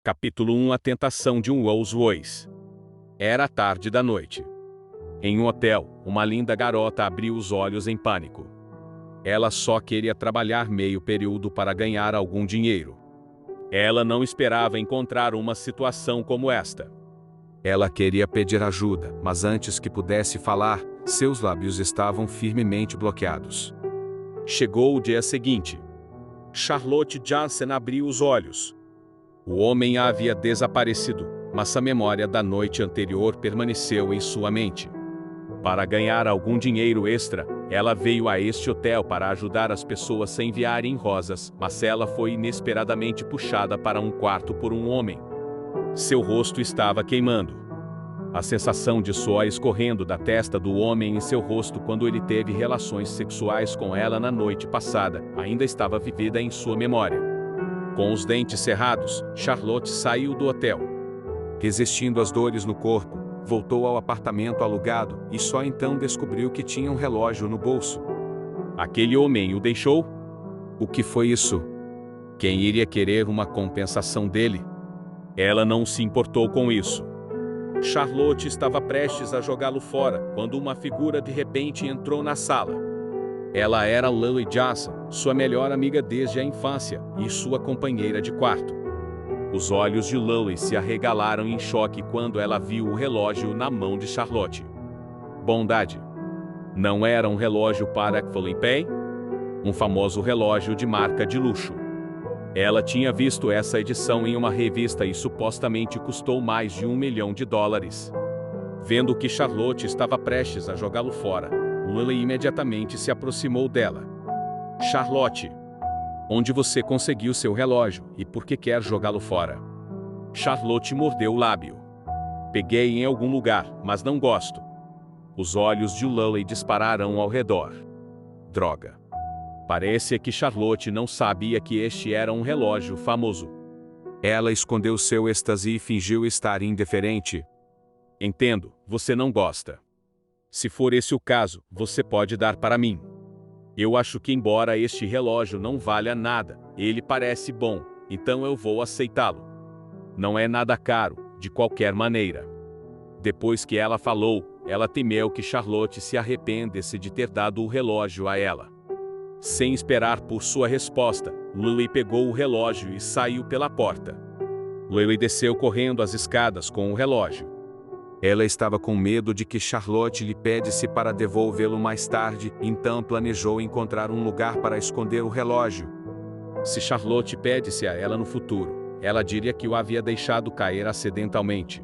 Capítulo 1 A tentação de um Rolls-Royce. Era tarde da noite. Em um hotel, uma linda garota abriu os olhos em pânico. Ela só queria trabalhar meio período para ganhar algum dinheiro. Ela não esperava encontrar uma situação como esta. Ela queria pedir ajuda, mas antes que pudesse falar, seus lábios estavam firmemente bloqueados. Chegou o dia seguinte. Charlotte Johnson abriu os olhos. O homem havia desaparecido, mas a memória da noite anterior permaneceu em sua mente. Para ganhar algum dinheiro extra, ela veio a este hotel para ajudar as pessoas a enviarem rosas, mas ela foi inesperadamente puxada para um quarto por um homem. Seu rosto estava queimando. A sensação de suor escorrendo da testa do homem em seu rosto quando ele teve relações sexuais com ela na noite passada ainda estava vivida em sua memória. Com os dentes cerrados, Charlotte saiu do hotel. Resistindo às dores no corpo, voltou ao apartamento alugado e só então descobriu que tinha um relógio no bolso. Aquele homem o deixou? O que foi isso? Quem iria querer uma compensação dele? Ela não se importou com isso. Charlotte estava prestes a jogá-lo fora quando uma figura de repente entrou na sala. Ela era Lily Johnson, sua melhor amiga desde a infância e sua companheira de quarto. Os olhos de Lily se arregalaram em choque quando ela viu o relógio na mão de Charlotte. Bondade! Não era um relógio para Philippe? Um famoso relógio de marca de luxo. Ela tinha visto essa edição em uma revista e supostamente custou mais de $1 milhão. Vendo que Charlotte estava prestes a jogá-lo fora, Lily imediatamente se aproximou dela. Charlotte, onde você conseguiu seu relógio e por que quer jogá-lo fora? Charlotte mordeu o lábio. Peguei em algum lugar, mas não gosto. Os olhos de Lily dispararam ao redor. Droga. Parece que Charlotte não sabia que este era um relógio famoso. Ela escondeu seu êxtase e fingiu estar indiferente. Entendo, você não gosta. Se for esse o caso, você pode dar para mim. Eu acho que embora este relógio não valha nada, ele parece bom, então eu vou aceitá-lo. Não é nada caro, de qualquer maneira. Depois que ela falou, ela temeu que Charlotte se arrependesse de ter dado o relógio a ela. Sem esperar por sua resposta, Lily pegou o relógio e saiu pela porta. Lily desceu correndo as escadas com o relógio. Ela estava com medo de que Charlotte lhe pedisse para devolvê-lo mais tarde, então planejou encontrar um lugar para esconder o relógio. Se Charlotte pedisse a ela no futuro, ela diria que o havia deixado cair acidentalmente.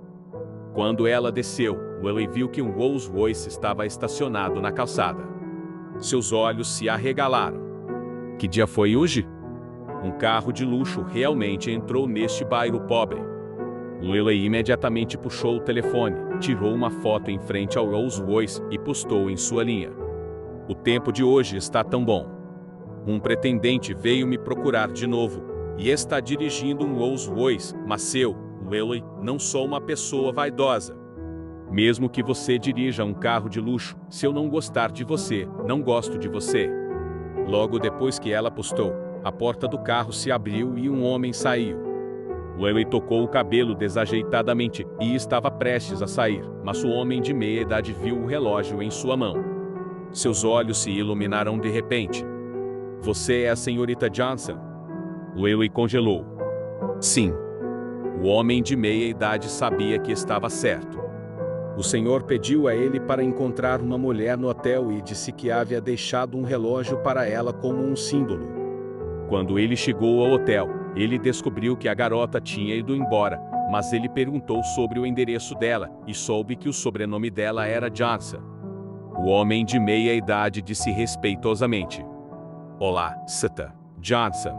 Quando ela desceu, Lily viu que um Rolls-Royce estava estacionado na calçada. Seus olhos se arregalaram. Que dia foi hoje? Um carro de luxo realmente entrou neste bairro pobre. Lily imediatamente puxou o telefone, tirou uma foto em frente ao Rolls-Royce e postou em sua linha. O tempo de hoje está tão bom. Um pretendente veio me procurar de novo e está dirigindo um Rolls-Royce, mas eu, Lily, não sou uma pessoa vaidosa. Mesmo que você dirija um carro de luxo, se eu não gostar de você, não gosto de você. Logo depois que ela postou, a porta do carro se abriu e um homem saiu. Lily tocou o cabelo desajeitadamente e estava prestes a sair, mas o homem de meia idade viu o relógio em sua mão. Seus olhos se iluminaram de repente. Você é a senhorita Johnson? Lily congelou. Sim. O homem de meia idade sabia que estava certo. O senhor pediu a ele para encontrar uma mulher no hotel e disse que havia deixado um relógio para ela como um símbolo. Quando ele chegou ao hotel, ele descobriu que a garota tinha ido embora, mas ele perguntou sobre o endereço dela e soube que o sobrenome dela era Johnson. O homem de meia idade disse respeitosamente: Olá, Sita Johnson.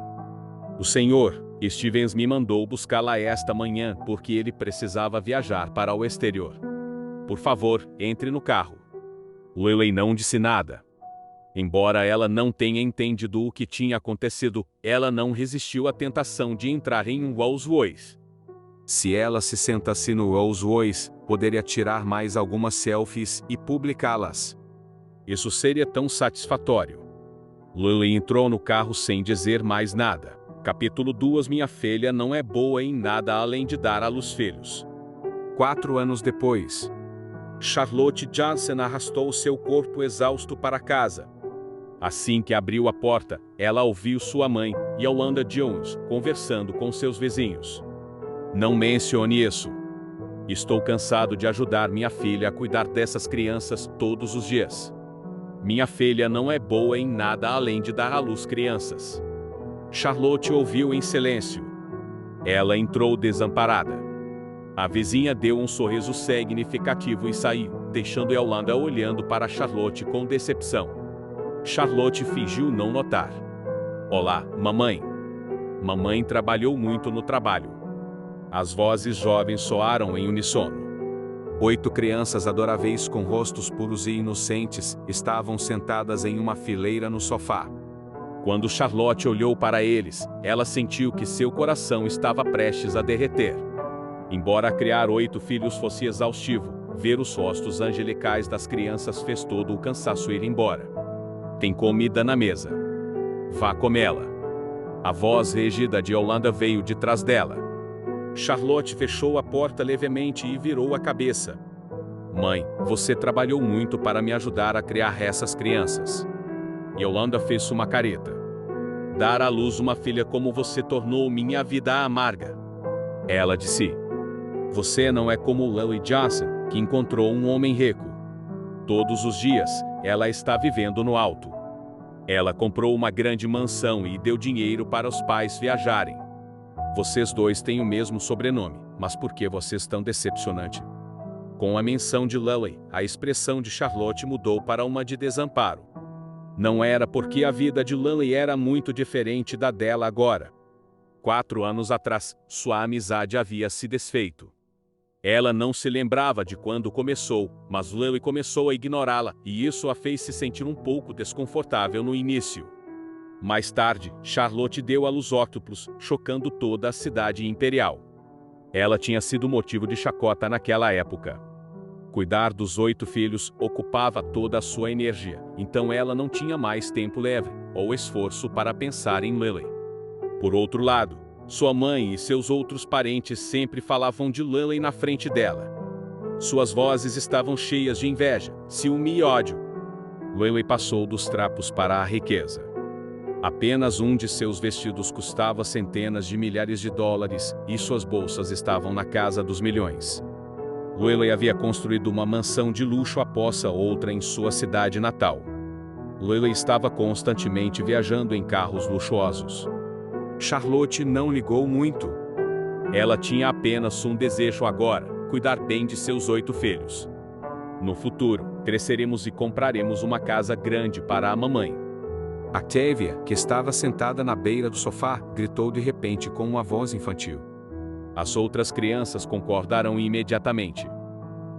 O senhor, Stevens, me mandou buscá-la esta manhã porque ele precisava viajar para o exterior. Por favor, entre no carro. Lily não disse nada. Embora ela não tenha entendido o que tinha acontecido, ela não resistiu à tentação de entrar em um Rolls-Royce. Se ela se sentasse no Rolls-Royce, poderia tirar mais algumas selfies e publicá-las. Isso seria tão satisfatório. Lily entrou no carro sem dizer mais nada. Capítulo 2. Minha filha não é boa em nada além de dar à luz filhos. 4 anos depois, Charlotte Johnson arrastou seu corpo exausto para casa. Assim que abriu a porta, ela ouviu sua mãe, Yolanda Jones, conversando com seus vizinhos. Não mencione isso. Estou cansado de ajudar minha filha a cuidar dessas crianças todos os dias. Minha filha não é boa em nada além de dar à luz crianças. Charlotte ouviu em silêncio. Ela entrou desamparada. A vizinha deu um sorriso significativo e saiu, deixando Yolanda olhando para Charlotte com decepção. Charlotte fingiu não notar. Olá, mamãe. Mamãe trabalhou muito no trabalho. As vozes jovens soaram em uníssono. 8 crianças adoráveis com rostos puros e inocentes estavam sentadas em uma fileira no sofá. Quando Charlotte olhou para eles, ela sentiu que seu coração estava prestes a derreter. Embora criar 8 filhos fosse exaustivo, ver os rostos angelicais das crianças fez todo o cansaço ir embora. Tem comida na mesa. Vá comê-la. A voz rígida de Yolanda veio de trás dela. Charlotte fechou a porta levemente e virou a cabeça. Mãe, você trabalhou muito para me ajudar a criar essas crianças. Yolanda fez uma careta. Dar à luz uma filha como você tornou minha vida amarga. Ela disse. Você não é como Lily Johnson, que encontrou um homem rico. Todos os dias, ela está vivendo no alto. Ela comprou uma grande mansão e deu dinheiro para os pais viajarem. Vocês dois têm o mesmo sobrenome, mas por que vocês tão decepcionante? Com a menção de Lily, a expressão de Charlotte mudou para uma de desamparo. Não era porque a vida de Lily era muito diferente da dela agora. 4 anos atrás, sua amizade havia se desfeito. Ela não se lembrava de quando começou, mas Lily começou a ignorá-la, e isso a fez se sentir um pouco desconfortável no início. Mais tarde, Charlotte deu à luz óctuplos, chocando toda a cidade imperial. Ela tinha sido motivo de chacota naquela época. Cuidar dos 8 filhos ocupava toda a sua energia, então ela não tinha mais tempo livre ou esforço para pensar em Lily. Por outro lado, sua mãe e seus outros parentes sempre falavam de Lily na frente dela. Suas vozes estavam cheias de inveja, ciúme e ódio. Lily passou dos trapos para a riqueza. Apenas um de seus vestidos custava centenas de milhares de dólares e suas bolsas estavam na casa dos milhões. Lily havia construído uma mansão de luxo após a outra em sua cidade natal. Lily estava constantemente viajando em carros luxuosos. Charlotte não ligou muito. Ela tinha apenas um desejo agora: cuidar bem de seus 8 filhos. No futuro, cresceremos e compraremos uma casa grande para a mamãe. Octavia, que estava sentada na beira do sofá, gritou de repente com uma voz infantil. As outras crianças concordaram imediatamente.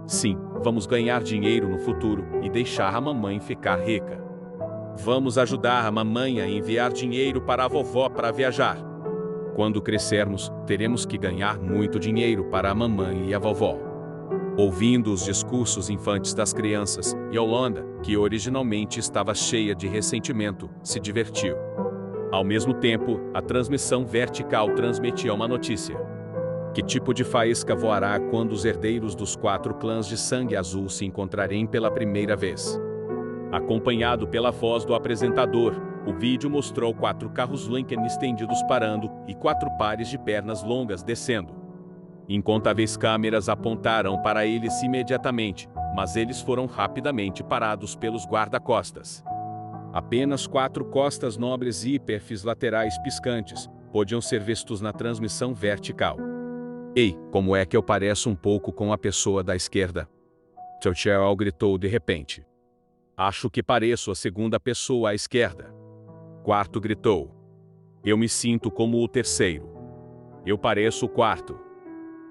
Sim, vamos ganhar dinheiro no futuro e deixar a mamãe ficar rica. Vamos ajudar a mamãe a enviar dinheiro para a vovó para viajar. Quando crescermos, teremos que ganhar muito dinheiro para a mamãe e a vovó. Ouvindo os discursos infantis das crianças, Yolanda, que originalmente estava cheia de ressentimento, se divertiu. Ao mesmo tempo, a transmissão vertical transmitia uma notícia. Que tipo de faísca voará quando os herdeiros dos 4 clãs de sangue azul se encontrarem pela primeira vez? Acompanhado pela voz do apresentador, o vídeo mostrou 4 carros Lincoln estendidos parando e 4 pares de pernas longas descendo. Incontáveis câmeras apontaram para eles imediatamente, mas eles foram rapidamente parados pelos guarda-costas. Apenas 4 costas nobres e perfis laterais piscantes podiam ser vistos na transmissão vertical. Ei, como é que eu pareço um pouco com a pessoa da esquerda? Churchill gritou de repente. Acho que pareço a segunda pessoa à esquerda. Quarto gritou. Eu me sinto como o terceiro. Eu pareço o quarto.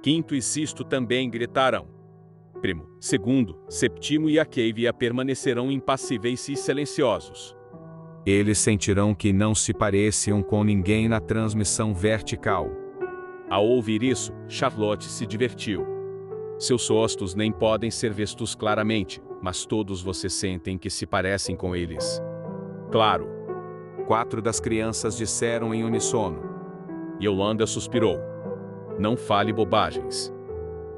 Quinto e sexto também gritaram. Primo, segundo, sétimo e Octavia permanecerão impassíveis e silenciosos. Eles sentirão que não se pareciam com ninguém na transmissão vertical. Ao ouvir isso, Charlotte se divertiu. Seus rostos nem podem ser vistos claramente, mas todos vocês sentem que se parecem com eles. Claro. 4 das crianças disseram em uníssono. Yolanda suspirou. Não fale bobagens.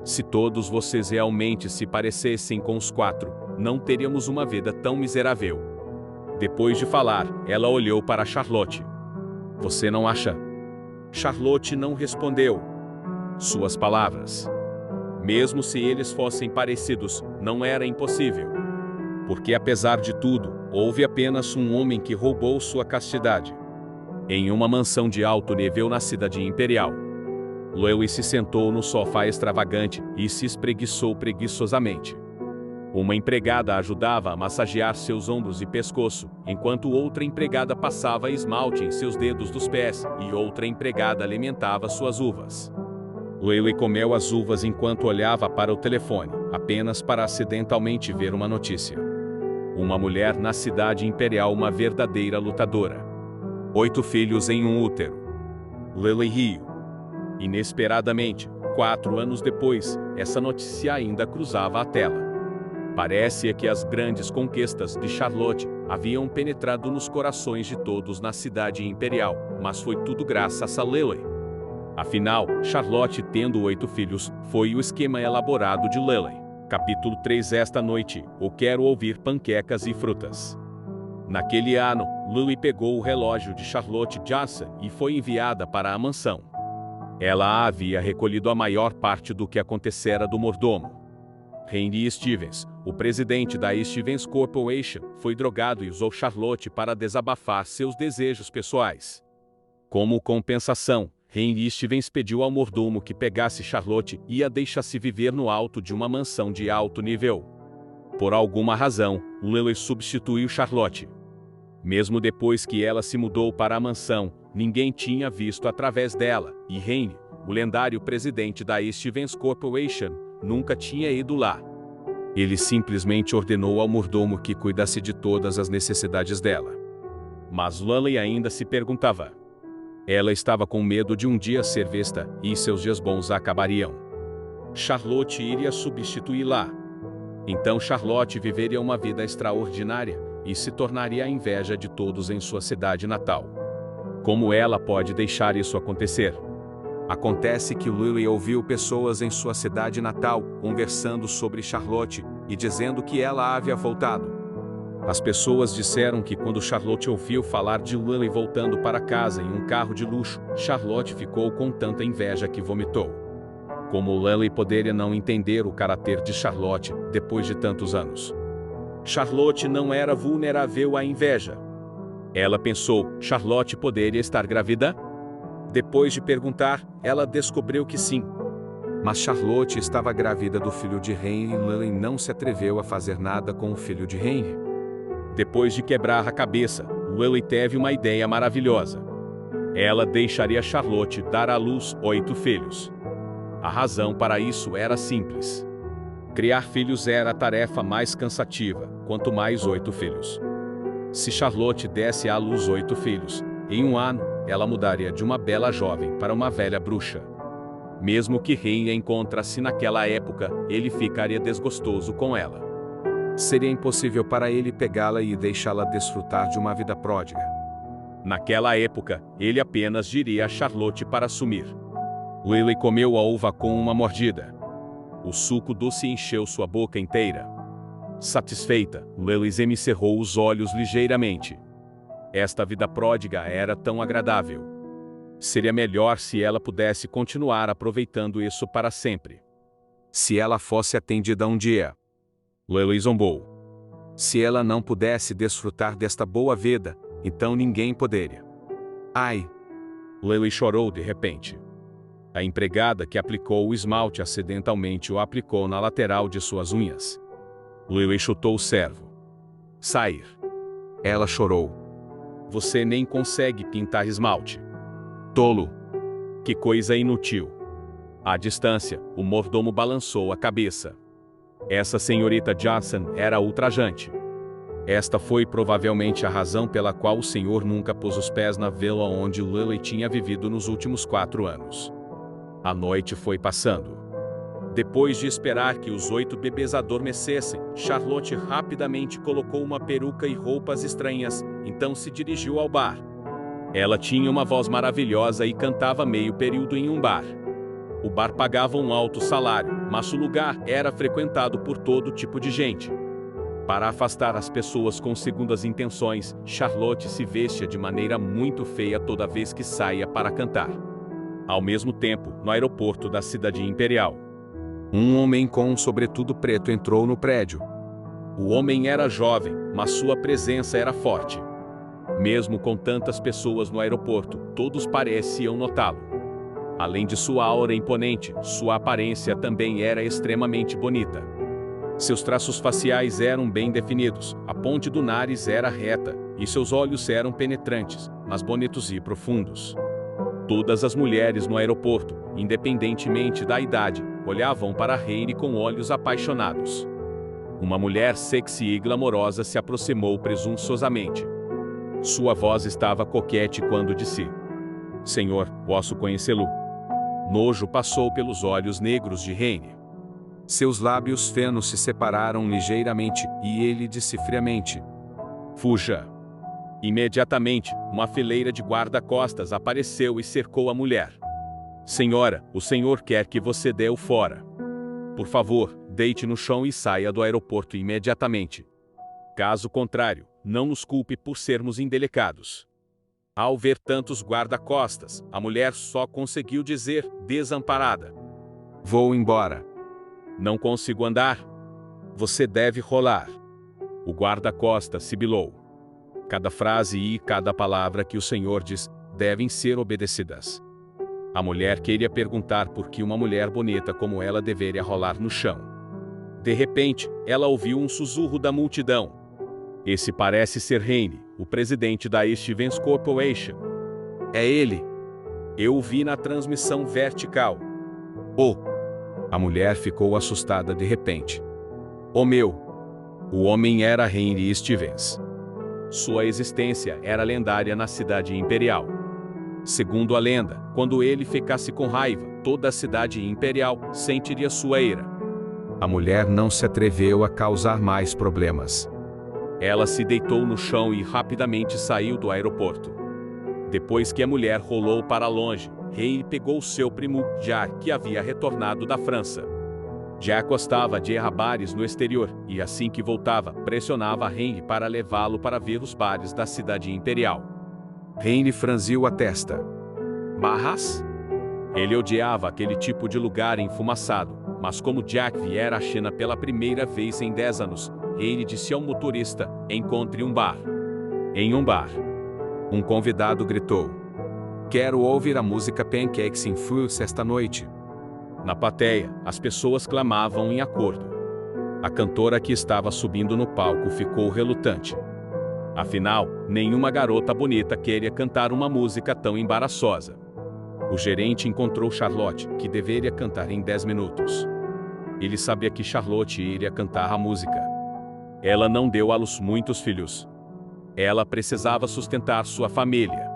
Se todos vocês realmente se parecessem com os 4, não teríamos uma vida tão miserável. Depois de falar, ela olhou para Charlotte. Você não acha? Charlotte não respondeu. Suas palavras. Mesmo se eles fossem parecidos, não era impossível. Porque apesar de tudo, houve apenas um homem que roubou sua castidade. Em uma mansão de alto nível na cidade imperial. Lewis se sentou no sofá extravagante e se espreguiçou preguiçosamente. Uma empregada ajudava a massagear seus ombros e pescoço, enquanto outra empregada passava esmalte em seus dedos dos pés e outra empregada alimentava suas uvas. Lewis comeu as uvas enquanto olhava para o telefone, apenas para acidentalmente ver uma notícia. Uma mulher na cidade imperial, uma verdadeira lutadora. 8 filhos em um útero. Lewis riu. Inesperadamente, 4 anos depois, essa notícia ainda cruzava a tela. Parecia que as grandes conquistas de Charlotte haviam penetrado nos corações de todos na cidade imperial, mas foi tudo graças a Lily. Afinal, Charlotte, tendo 8 filhos, foi o esquema elaborado de Lily. Capítulo 3. Esta noite, eu quero ouvir panquecas e frutas. Naquele ano, Lily pegou o relógio de Charlotte Johnson e foi enviada para a mansão. Ela havia recolhido a maior parte do que acontecera do mordomo. Henry Stevens, o presidente da Stevens Corporation, foi drogado e usou Charlotte para desabafar seus desejos pessoais. Como compensação, Henry Stevens pediu ao mordomo que pegasse Charlotte e a deixasse viver no alto de uma mansão de alto nível. Por alguma razão, Lily substituiu Charlotte. Mesmo depois que ela se mudou para a mansão, ninguém tinha visto através dela, e Henry, o lendário presidente da Stevens Corporation, nunca tinha ido lá. Ele simplesmente ordenou ao mordomo que cuidasse de todas as necessidades dela. Mas Lily ainda se perguntava. Ela estava com medo de um dia ser vista, e seus dias bons acabariam. Charlotte iria substituí-la. Então Charlotte viveria uma vida extraordinária, e se tornaria a inveja de todos em sua cidade natal. Como ela pode deixar isso acontecer? Acontece que Lily ouviu pessoas em sua cidade natal conversando sobre Charlotte e dizendo que ela havia voltado. As pessoas disseram que quando Charlotte ouviu falar de Lily voltando para casa em um carro de luxo, Charlotte ficou com tanta inveja que vomitou. Como Lily poderia não entender o caráter de Charlotte depois de tantos anos? Charlotte não era vulnerável à inveja. Ela pensou, Charlotte poderia estar grávida? Depois de perguntar, ela descobriu que sim. Mas Charlotte estava grávida do filho de Henry e Lily não se atreveu a fazer nada com o filho de Henry. Depois de quebrar a cabeça, Lily teve uma ideia maravilhosa. Ela deixaria Charlotte dar à luz 8 filhos. A razão para isso era simples. Criar filhos era a tarefa mais cansativa, quanto mais 8 filhos. Se Charlotte desse à luz 8 filhos, em um ano, ela mudaria de uma bela jovem para uma velha bruxa. Mesmo que Henry a encontrasse naquela época, ele ficaria desgostoso com ela. Seria impossível para ele pegá-la e deixá-la desfrutar de uma vida pródiga. Naquela época, ele apenas diria a Charlotte para sumir. Lily comeu a uva com uma mordida. O suco doce encheu sua boca inteira. Satisfeita, Lily semicerrou os olhos ligeiramente. Esta vida pródiga era tão agradável. Seria melhor se ela pudesse continuar aproveitando isso para sempre. Se ela fosse atendida um dia. Lily zombou. Se ela não pudesse desfrutar desta boa vida, então ninguém poderia. Ai! Lily chorou de repente. A empregada que aplicou o esmalte acidentalmente o aplicou na lateral de suas unhas. Lily chutou o servo. Sair. Ela chorou. Você nem consegue pintar esmalte. Tolo. Que coisa inútil. À distância, o mordomo balançou a cabeça. Essa senhorita Johnson era ultrajante. Esta foi provavelmente a razão pela qual o senhor nunca pôs os pés na vila onde Lily tinha vivido nos últimos 4 anos. A noite foi passando. Depois de esperar que os 8 bebês adormecessem, Charlotte rapidamente colocou uma peruca e roupas estranhas, então se dirigiu ao bar. Ela tinha uma voz maravilhosa e cantava meio período em um bar. O bar pagava um alto salário, mas o lugar era frequentado por todo tipo de gente. Para afastar as pessoas com segundas intenções, Charlotte se vestia de maneira muito feia toda vez que saía para cantar. Ao mesmo tempo, no aeroporto da cidade imperial, um homem com um sobretudo preto entrou no prédio. O homem era jovem, mas sua presença era forte. Mesmo com tantas pessoas no aeroporto, todos pareciam notá-lo. Além de sua aura imponente, sua aparência também era extremamente bonita. Seus traços faciais eram bem definidos, a ponte do nariz era reta, e seus olhos eram penetrantes, mas bonitos e profundos. Todas as mulheres no aeroporto, independentemente da idade, olhavam para Heine com olhos apaixonados. Uma mulher sexy e glamourosa se aproximou presunçosamente. Sua voz estava coquete quando disse: "Senhor, posso conhecê-lo?" Nojo passou pelos olhos negros de Heine. Seus lábios finos se separaram ligeiramente, e ele disse friamente: "Fuja." Imediatamente, uma fileira de guarda-costas apareceu e cercou a mulher. "Senhora, o senhor quer que você dê-o fora. Por favor, deite no chão e saia do aeroporto imediatamente. Caso contrário, não nos culpe por sermos indelicados." Ao ver tantos guarda-costas, a mulher só conseguiu dizer, desamparada: "Vou embora." "Não consigo andar." "Você deve rolar." O guarda-costas sibilou: "Cada frase e cada palavra que o senhor diz devem ser obedecidas." A mulher queria perguntar por que uma mulher bonita como ela deveria rolar no chão. De repente, ela ouviu um sussurro da multidão: "Esse parece ser Heine, o presidente da Stevens Corporation. É ele. Eu o vi na transmissão vertical." "Oh!" A mulher ficou assustada de repente. "Oh meu!" O homem era Heine Stevens. Sua existência era lendária na cidade imperial. Segundo a lenda, quando ele ficasse com raiva, toda a cidade imperial sentiria sua ira. A mulher não se atreveu a causar mais problemas. Ela se deitou no chão e rapidamente saiu do aeroporto. Depois que a mulher rolou para longe, Heine pegou seu primo, Jack, que havia retornado da França. Jack gostava de ir a bares no exterior, e assim que voltava, pressionava Heine para levá-lo para ver os bares da cidade imperial. Heine franziu a testa. "Barras?" Ele odiava aquele tipo de lugar enfumaçado, mas como Jack viera à China pela primeira vez em 10 anos, Heine disse ao motorista: "Encontre um bar." Em um bar, um convidado gritou: "Quero ouvir a música Pancakes in Fruits esta noite." Na plateia, as pessoas clamavam em acordo. A cantora que estava subindo no palco ficou relutante. Afinal, nenhuma garota bonita queria cantar uma música tão embaraçosa. O gerente encontrou Charlotte, que deveria cantar em 10 minutos. Ele sabia que Charlotte iria cantar a música. Ela não deu à luz muitos filhos. Ela precisava sustentar sua família.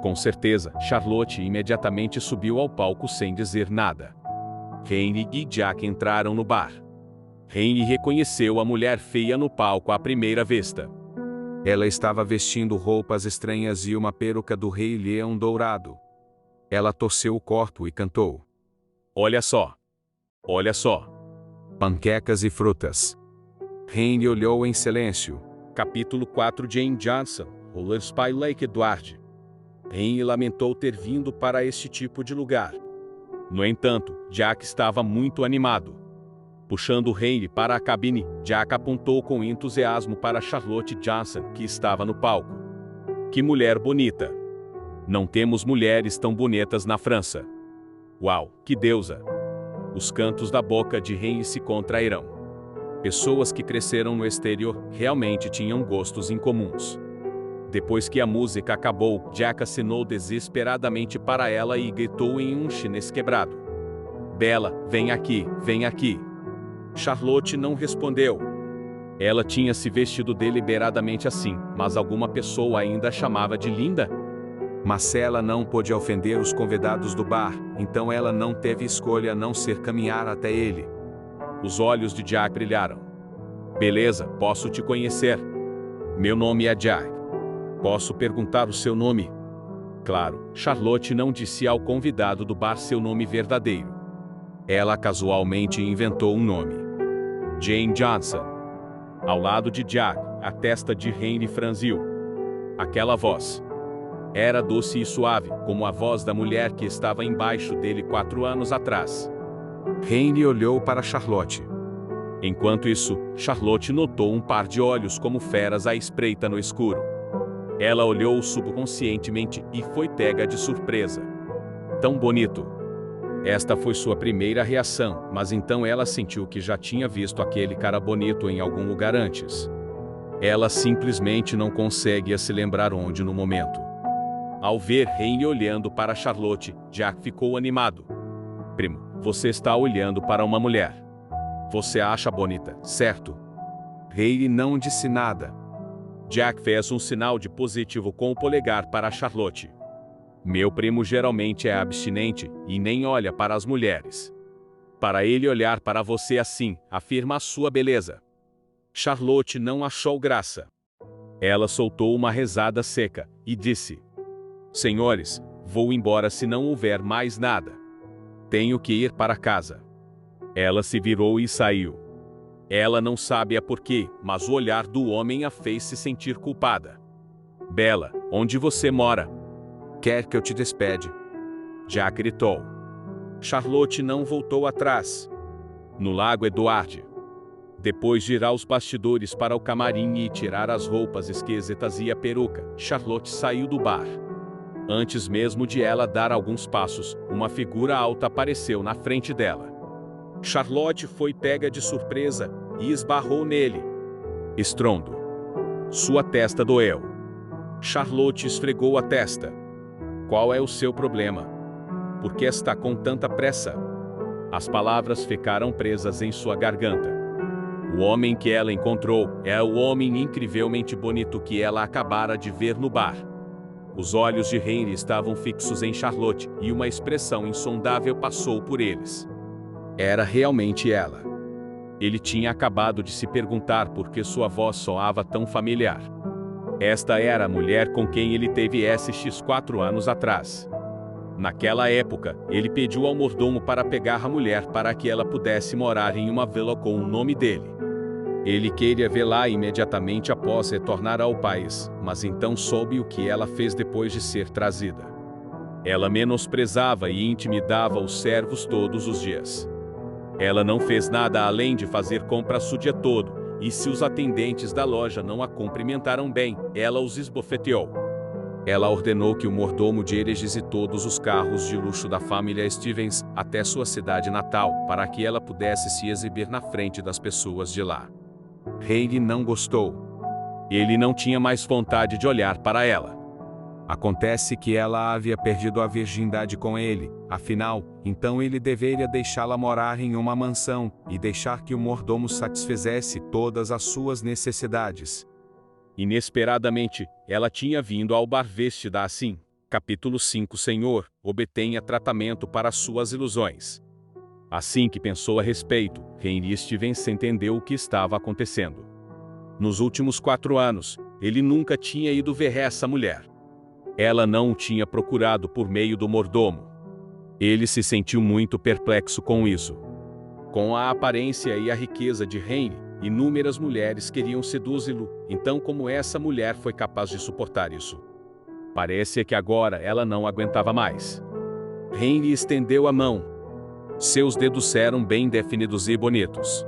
Com certeza, Charlotte imediatamente subiu ao palco sem dizer nada. Heine e Jack entraram no bar. Heine reconheceu a mulher feia no palco à primeira vista. Ela estava vestindo roupas estranhas e uma peruca do Rei Leão dourado. Ela torceu o corpo e cantou: "Olha só! Olha só! Panquecas e frutas." Heine olhou em silêncio. Capítulo 4. Jane Johnson, Roller Spy Lake Edward. Heine lamentou ter vindo para este tipo de lugar. No entanto, Jack estava muito animado. Puxando Heine para a cabine, Jack apontou com entusiasmo para Charlotte Johnson, que estava no palco. "Que mulher bonita! Não temos mulheres tão bonitas na França. Uau, que deusa!" Os cantos da boca de Heine se contraíram. Pessoas que cresceram no exterior realmente tinham gostos incomuns. Depois que a música acabou, Jack acenou desesperadamente para ela e gritou em um chinês quebrado: "Bela, vem aqui, vem aqui." Charlotte não respondeu. Ela tinha se vestido deliberadamente assim, mas alguma pessoa ainda a chamava de linda? Mas ela não pôde ofender os convidados do bar, então ela não teve escolha a não ser caminhar até ele. Os olhos de Jack brilharam. "Beleza, posso te conhecer. Meu nome é Jack. Posso perguntar o seu nome?" Claro, Charlotte não disse ao convidado do bar seu nome verdadeiro. Ela casualmente inventou um nome. Jane Johnson. Ao lado de Jack, a testa de Henry franziu. Aquela voz era doce e suave, como a voz da mulher que estava embaixo dele 4 anos atrás. Henry olhou para Charlotte. Enquanto isso, Charlotte notou um par de olhos como feras à espreita no escuro. Ela olhou subconscientemente e foi pega de surpresa. Tão bonito. Esta foi sua primeira reação, mas então ela sentiu que já tinha visto aquele cara bonito em algum lugar antes. Ela simplesmente não consegue se lembrar onde no momento. Ao ver Henry olhando para Charlotte, Jack ficou animado. Primo, você está olhando para uma mulher. Você a acha bonita, certo? Henry não disse nada. Jack fez um sinal de positivo com o polegar para Charlotte. Meu primo geralmente é abstinente e nem olha para as mulheres. Para ele olhar para você assim, afirma a sua beleza. Charlotte não achou graça. Ela soltou uma risada seca e disse: Senhores, vou embora se não houver mais nada. Tenho que ir para casa. Ela se virou e saiu. Ela não sabe a porquê, mas o olhar do homem a fez se sentir culpada. Bela, onde você mora? Quer que eu te despede? Jack gritou. Charlotte não voltou atrás. No Lago Edward. Depois de ir aos bastidores para o camarim e tirar as roupas esquisitas e a peruca, Charlotte saiu do bar. Antes mesmo de ela dar alguns passos, uma figura alta apareceu na frente dela. Charlotte foi pega de surpresa e esbarrou nele. Estrondo. Sua testa doeu. Charlotte esfregou a testa. Qual é o seu problema? Por que está com tanta pressa? As palavras ficaram presas em sua garganta. O homem que ela encontrou é o homem incrivelmente bonito que ela acabara de ver no bar. Os olhos de Henry estavam fixos em Charlotte e uma expressão insondável passou por eles. Era realmente ela. Ele tinha acabado de se perguntar por que sua voz soava tão familiar. Esta era a mulher com quem ele teve SX 4 anos atrás. Naquela época, ele pediu ao mordomo para pegar a mulher para que ela pudesse morar em uma vila com o nome dele. Ele queria vê-la imediatamente após retornar ao país, mas então soube o que ela fez depois de ser trazida. Ela menosprezava e intimidava os servos todos os dias. Ela não fez nada além de fazer compras o dia todo, e se os atendentes da loja não a cumprimentaram bem, ela os esbofeteou. Ela ordenou que o mordomo dirigisse todos os carros de luxo da família Stevens até sua cidade natal, para que ela pudesse se exibir na frente das pessoas de lá. Henry não gostou. Ele não tinha mais vontade de olhar para ela. Acontece que ela havia perdido a virgindade com ele, afinal, então ele deveria deixá-la morar em uma mansão e deixar que o mordomo satisfizesse todas as suas necessidades. Inesperadamente, ela tinha vindo ao bar vestida assim. Capítulo 5 Senhor, obtenha tratamento para suas ilusões. Assim que pensou a respeito, Henry Stevens entendeu o que estava acontecendo. Nos últimos 4 anos, ele nunca tinha ido ver essa mulher. Ela não o tinha procurado por meio do mordomo. Ele se sentiu muito perplexo com isso. Com a aparência e a riqueza de Henry, inúmeras mulheres queriam seduzi-lo, então como essa mulher foi capaz de suportar isso? Parecia que agora ela não aguentava mais. Henry estendeu a mão. Seus dedos eram bem definidos e bonitos.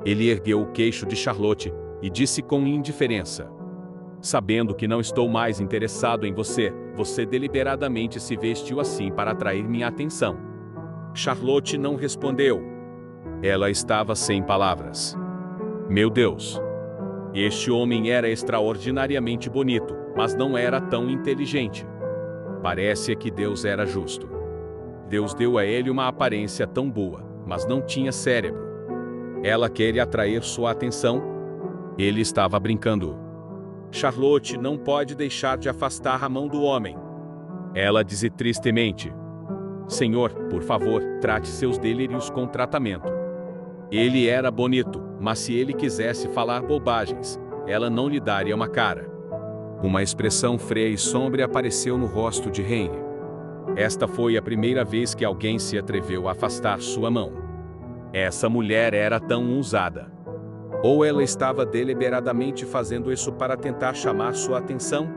Ele ergueu o queixo de Charlotte e disse com indiferença: Sabendo que não estou mais interessado em você, você deliberadamente se vestiu assim para atrair minha atenção. Charlotte não respondeu. Ela estava sem palavras. Meu Deus! Este homem era extraordinariamente bonito, mas não era tão inteligente. Parecia que Deus era justo. Deus deu a ele uma aparência tão boa, mas não tinha cérebro. Ela queria atrair sua atenção. Ele estava brincando. Charlotte não pode deixar de afastar a mão do homem. Ela disse tristemente: Senhor, por favor, trate seus delírios com tratamento. Ele era bonito, mas se ele quisesse falar bobagens, ela não lhe daria uma cara. Uma expressão fria e sombria apareceu no rosto de Henry. Esta foi a primeira vez que alguém se atreveu a afastar sua mão. Essa mulher era tão ousada. Ou ela estava deliberadamente fazendo isso para tentar chamar sua atenção?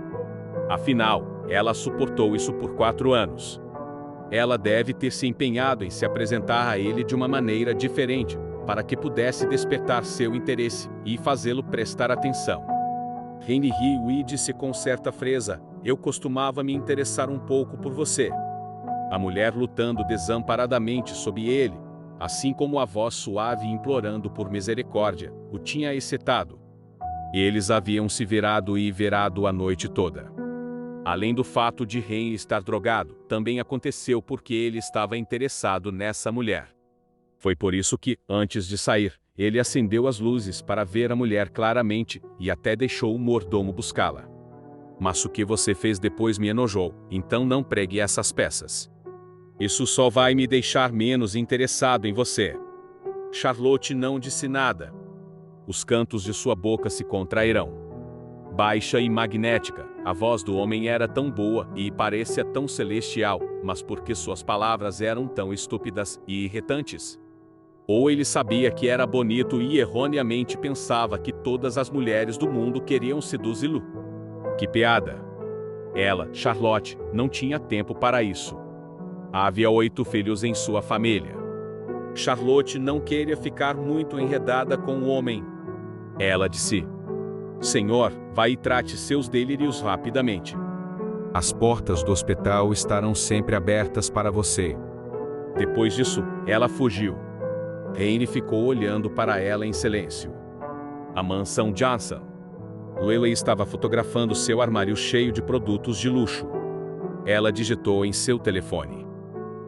Afinal, ela suportou isso por 4 anos. Ela deve ter se empenhado em se apresentar a ele de uma maneira diferente, para que pudesse despertar seu interesse e fazê-lo prestar atenção. Henry riu e disse com certa frieza: "Eu costumava me interessar um pouco por você." A mulher lutando desamparadamente sob ele, assim como a voz suave implorando por misericórdia, o tinha excitado. Eles haviam se virado e virado a noite toda. Além do fato de Henry estar drogado, também aconteceu porque ele estava interessado nessa mulher. Foi por isso que, antes de sair, ele acendeu as luzes para ver a mulher claramente e até deixou o mordomo buscá-la. "Mas o que você fez depois me enojou, então não pregue essas peças. Isso só vai me deixar menos interessado em você." Charlotte não disse nada. Os cantos de sua boca se contraíram. Baixa e magnética, a voz do homem era tão boa e parecia tão celestial, mas por que suas palavras eram tão estúpidas e irritantes? Ou ele sabia que era bonito e erroneamente pensava que todas as mulheres do mundo queriam seduzi-lo? Que piada! Ela, Charlotte, não tinha tempo para isso. Havia 8 filhos em sua família. Charlotte não queria ficar muito enredada com o homem. Ela disse: "Senhor, vá e trate seus delírios rapidamente. As portas do hospital estarão sempre abertas para você." Depois disso, ela fugiu. Henry ficou olhando para ela em silêncio. A mansão Johnson. Lily estava fotografando seu armário cheio de produtos de luxo. Ela digitou em seu telefone: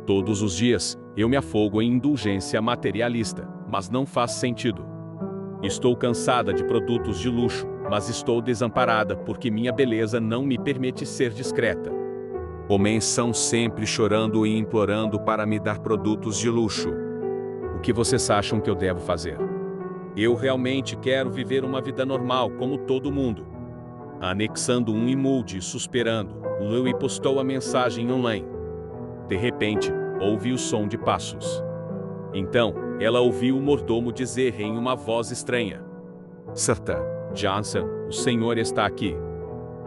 "Todos os dias, eu me afogo em indulgência materialista, mas não faz sentido. Estou cansada de produtos de luxo, mas estou desamparada porque minha beleza não me permite ser discreta. Homens são sempre chorando e implorando para me dar produtos de luxo. O que vocês acham que eu devo fazer? Eu realmente quero viver uma vida normal como todo mundo." Anexando um emoji suspirando, Louie postou a mensagem online. De repente, ouvi o som de passos. Então, ela ouviu o mordomo dizer em uma voz estranha: "Sr. Johnson, o senhor está aqui."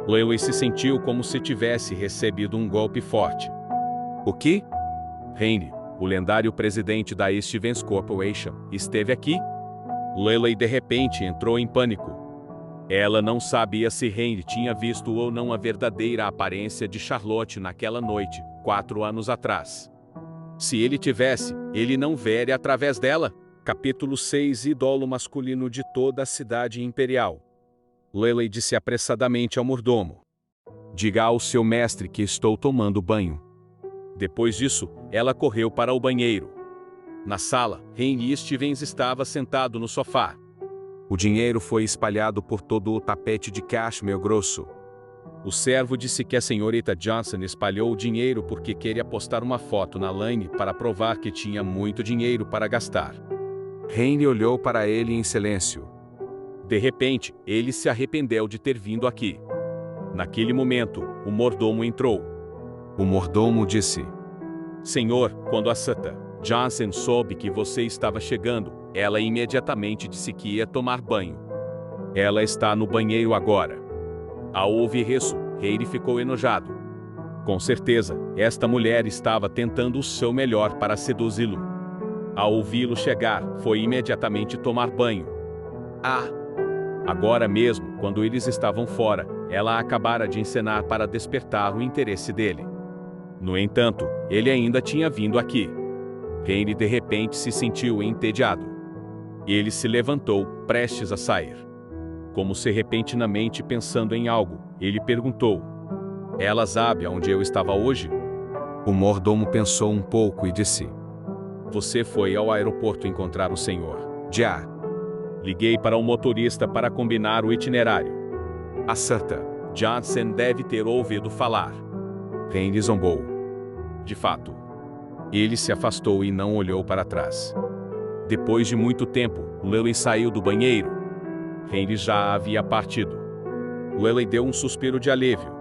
Louie se sentiu como se tivesse recebido um golpe forte. "O quê?" "Henry, o lendário presidente da Stevens Corporation, esteve aqui?" Louie de repente entrou em pânico. Ela não sabia se Henry tinha visto ou não a verdadeira aparência de Charlotte naquela noite, 4 anos atrás. Se ele tivesse, ele não veria através dela. Capítulo 6. Ídolo masculino de toda a cidade imperial. Louie disse apressadamente ao mordomo: "Diga ao seu mestre que estou tomando banho." Depois disso, ela correu para o banheiro. Na sala, Henry Stevens estava sentado no sofá. O dinheiro foi espalhado por todo o tapete de cachemir grosso. O servo disse que a senhorita Johnson espalhou o dinheiro porque queria postar uma foto na line para provar que tinha muito dinheiro para gastar. Henry olhou para ele em silêncio. De repente, ele se arrependeu de ter vindo aqui. Naquele momento, o mordomo entrou. O mordomo disse: "Senhor, quando a Sr. Johnson soube que você estava chegando, ela imediatamente disse que ia tomar banho. Ela está no banheiro agora." Ao ouvir isso, Henry ficou enojado. Com certeza, esta mulher estava tentando o seu melhor para seduzi-lo. Ao ouvi-lo chegar, foi imediatamente tomar banho. Agora mesmo, quando eles estavam fora, ela acabara de encenar para despertar o interesse dele. No entanto, ele ainda tinha vindo aqui. Henry de repente se sentiu entediado. Ele se levantou, prestes a sair. Como se repentinamente pensando em algo, ele perguntou: "Ela sabe aonde eu estava hoje?" O mordomo pensou um pouco e disse: "Você foi ao aeroporto encontrar o senhor?" "Já." "Liguei para o motorista para combinar o itinerário." "A Sr. Johnson deve ter ouvido falar." Henry zombou. De fato. Ele se afastou e não olhou para trás. Depois de muito tempo, Louie saiu do banheiro. Henry já havia partido. Lily deu um suspiro de alívio.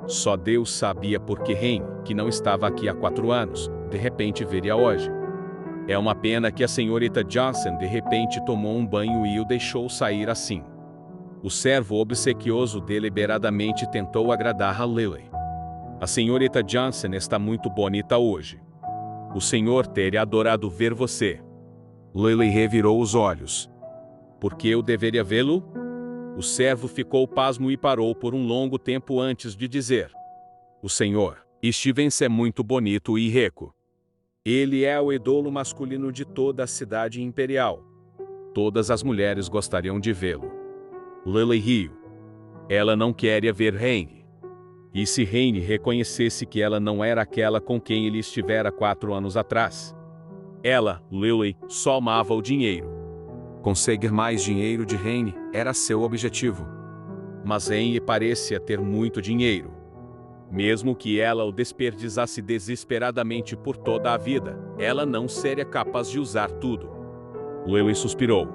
Só Deus sabia por que Henry, que não estava aqui há 4 anos, de repente viria hoje. É uma pena que a senhorita Johnson de repente tomou um banho e o deixou sair assim. O servo obsequioso deliberadamente tentou agradar a Lily. A senhorita Johnson está muito bonita hoje. O senhor teria adorado ver você. Lily revirou os olhos. Por que eu deveria vê-lo? O servo ficou pasmo e parou por um longo tempo antes de dizer: o senhor Stevens é muito bonito e rico. Ele é o ídolo masculino de toda a cidade imperial. Todas as mulheres gostariam de vê-lo. Lily riu. Ela não queria ver Henry. E se Henry reconhecesse que ela não era aquela com quem ele estivera 4 anos atrás? Ela, Lily, só amava o dinheiro. Conseguir mais dinheiro de Henry era seu objetivo. Mas Henry parecia ter muito dinheiro. Mesmo que ela o desperdiçasse desesperadamente por toda a vida, ela não seria capaz de usar tudo. Lily suspirou.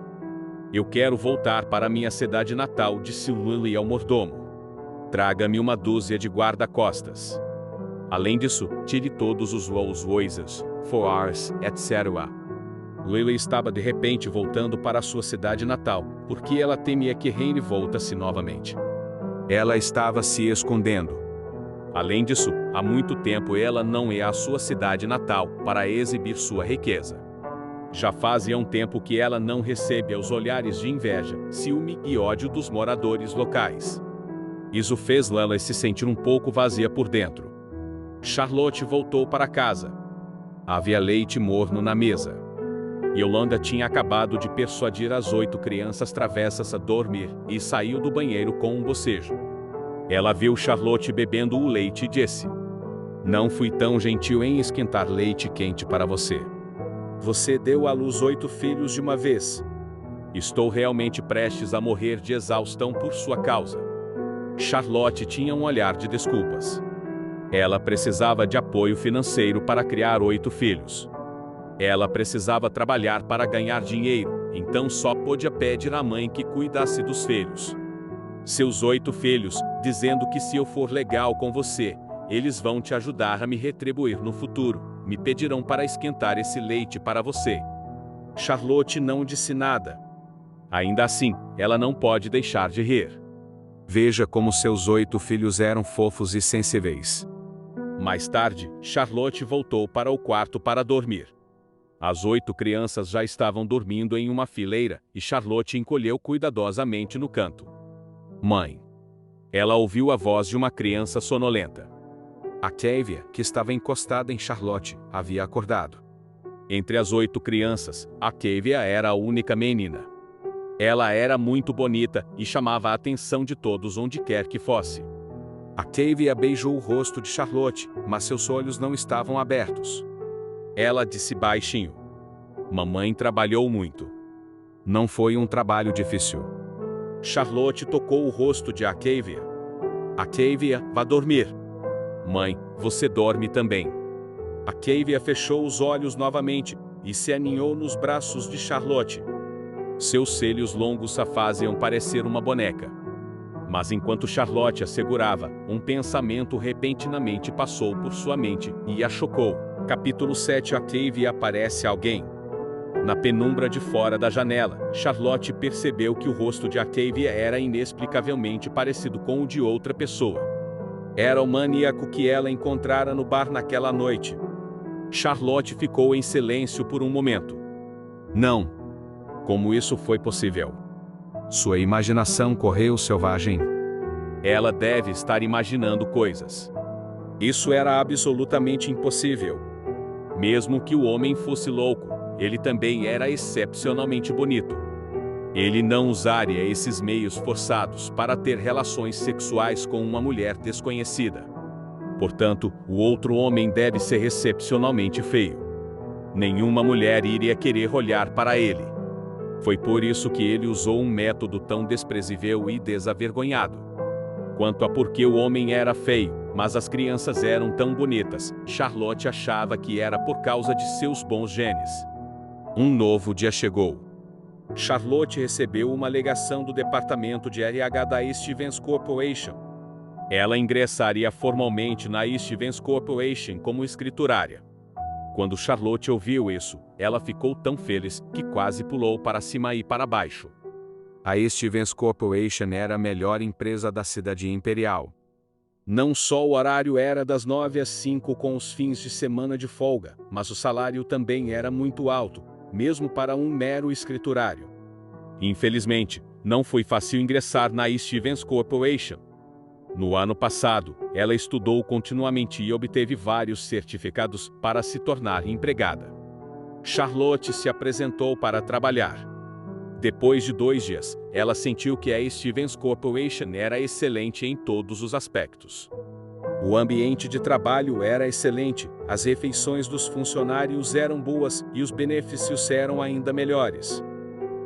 Eu quero voltar para minha cidade natal, disse Lily ao mordomo. Traga-me uma dúzia de guarda-costas. Além disso, tire todos os Rolls-Royces, Fords, etc. Lily estava de repente voltando para a sua cidade natal, porque ela temia que Henry voltasse novamente. Ela estava se escondendo. Além disso, há muito tempo ela não ia à sua cidade natal para exibir sua riqueza. Já fazia um tempo que ela não recebia os olhares de inveja, ciúme e ódio dos moradores locais. Isso fez Lily se sentir um pouco vazia por dentro. Charlotte voltou para casa. Havia leite morno na mesa. Yolanda tinha acabado de persuadir as 8 crianças travessas a dormir e saiu do banheiro com um bocejo. Ela viu Charlotte bebendo o leite e disse: não fui tão gentil em esquentar leite quente para você. Você deu à luz 8 filhos de uma vez. Estou realmente prestes a morrer de exaustão por sua causa. Charlotte tinha um olhar de desculpas. Ela precisava de apoio financeiro para criar 8 filhos. Ela precisava trabalhar para ganhar dinheiro, então só podia pedir à mãe que cuidasse dos filhos. Seus 8 filhos, dizendo que se eu for legal com você, eles vão te ajudar a me retribuir no futuro, me pedirão para esquentar esse leite para você. Charlotte não disse nada. Ainda assim, ela não pode deixar de rir. Veja como seus 8 filhos eram fofos e sensíveis. Mais tarde, Charlotte voltou para o quarto para dormir. As 8 crianças já estavam dormindo em uma fileira e Charlotte encolheu cuidadosamente no canto. Mãe. Ela ouviu a voz de uma criança sonolenta. Octavia, que estava encostada em Charlotte, havia acordado. Entre as 8 crianças, Octavia era a única menina. Ela era muito bonita e chamava a atenção de todos onde quer que fosse. Octavia beijou o rosto de Charlotte, mas seus olhos não estavam abertos. Ela disse baixinho: mamãe trabalhou muito. Não foi um trabalho difícil. Charlotte tocou o rosto de Octavia. Octavia, vá dormir. Mãe, você dorme também. Octavia fechou os olhos novamente e se aninhou nos braços de Charlotte. Seus cílios longos a faziam parecer uma boneca. Mas enquanto Charlotte a segurava, um pensamento repentinamente passou por sua mente e a chocou. Capítulo 7. Octavia aparece alguém. Na penumbra de fora da janela, Charlotte percebeu que o rosto de Octavia era inexplicavelmente parecido com o de outra pessoa. Era o maníaco que ela encontrara no bar naquela noite. Charlotte ficou em silêncio por um momento. Não. Como isso foi possível? Sua imaginação correu selvagem. Ela deve estar imaginando coisas. Isso era absolutamente impossível. Mesmo que o homem fosse louco, ele também era excepcionalmente bonito. Ele não usaria esses meios forçados para ter relações sexuais com uma mulher desconhecida. Portanto, o outro homem deve ser excepcionalmente feio. Nenhuma mulher iria querer olhar para ele. Foi por isso que ele usou um método tão desprezível e desavergonhado. Quanto a por que o homem era feio, mas as crianças eram tão bonitas, Charlotte achava que era por causa de seus bons genes. Um novo dia chegou. Charlotte recebeu uma alegação do departamento de RH da Stevens Corporation. Ela ingressaria formalmente na Stevens Corporation como escriturária. Quando Charlotte ouviu isso, ela ficou tão feliz que quase pulou para cima e para baixo. A Stevens Corporation era a melhor empresa da cidade imperial. Não só o horário era das 9 às 5 com os fins de semana de folga, mas o salário também era muito alto, mesmo para um mero escriturário. Infelizmente, não foi fácil ingressar na Stevens Corporation. No ano passado, ela estudou continuamente e obteve vários certificados para se tornar empregada. Charlotte se apresentou para trabalhar. Depois de 2 dias, ela sentiu que a Stevens Corporation era excelente em todos os aspectos. O ambiente de trabalho era excelente, as refeições dos funcionários eram boas e os benefícios eram ainda melhores.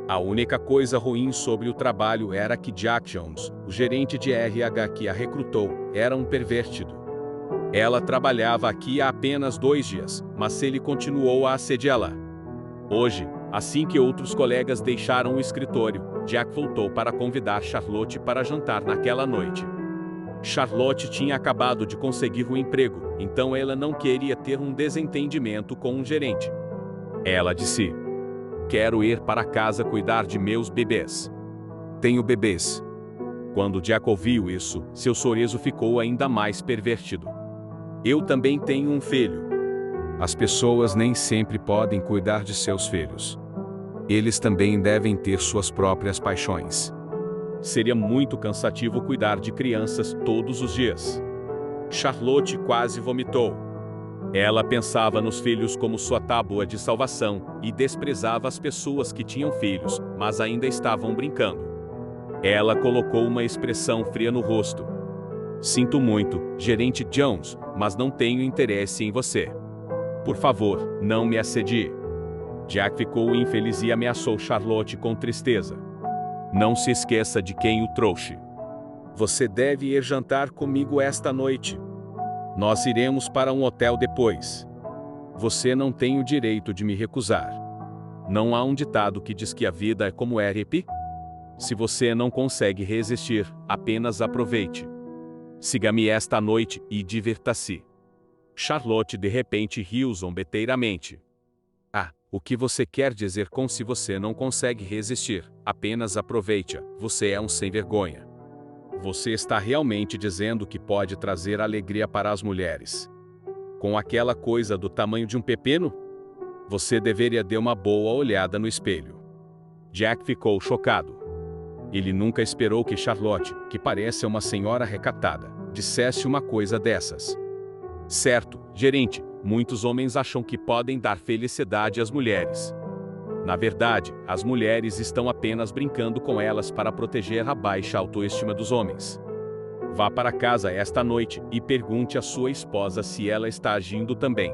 A única coisa ruim sobre o trabalho era que Jack Jones, o gerente de RH que a recrutou, era um pervertido. Ela trabalhava aqui há apenas 2 dias, mas ele continuou a assediá-la. Hoje, assim que outros colegas deixaram o escritório, Jack voltou para convidar Charlotte para jantar naquela noite. Charlotte tinha acabado de conseguir um emprego, então ela não queria ter um desentendimento com um gerente. Ela disse: "Quero ir para casa cuidar de meus bebês. Tenho bebês." Quando Jack ouviu isso, seu sorriso ficou ainda mais pervertido. "Eu também tenho um filho." As pessoas nem sempre podem cuidar de seus filhos. Eles também devem ter suas próprias paixões. Seria muito cansativo cuidar de crianças todos os dias. Charlotte quase vomitou. Ela pensava nos filhos como sua tábua de salvação e desprezava as pessoas que tinham filhos, mas ainda estavam brincando. Ela colocou uma expressão fria no rosto. "Sinto muito, gerente Jones, mas não tenho interesse em você. Por favor, não me assedie." Jack ficou infeliz e ameaçou Charlotte com tristeza. "Não se esqueça de quem o trouxe. Você deve ir jantar comigo esta noite. Nós iremos para um hotel depois. Você não tem o direito de me recusar. Não há um ditado que diz que a vida é como RP? Se você não consegue resistir, apenas aproveite. Siga-me esta noite e divirta-se." Charlotte de repente riu zombeteiramente. "Ah, o que você quer dizer com se você não consegue resistir, apenas aproveite-a, você é um sem-vergonha. Você está realmente dizendo que pode trazer alegria para as mulheres? Com aquela coisa do tamanho de um pepino? Você deveria dar uma boa olhada no espelho." Jack ficou chocado. Ele nunca esperou que Charlotte, que parece uma senhora recatada, dissesse uma coisa dessas. "Certo, gerente, muitos homens acham que podem dar felicidade às mulheres. Na verdade, as mulheres estão apenas brincando com elas para proteger a baixa autoestima dos homens. Vá para casa esta noite e pergunte à sua esposa se ela está agindo também.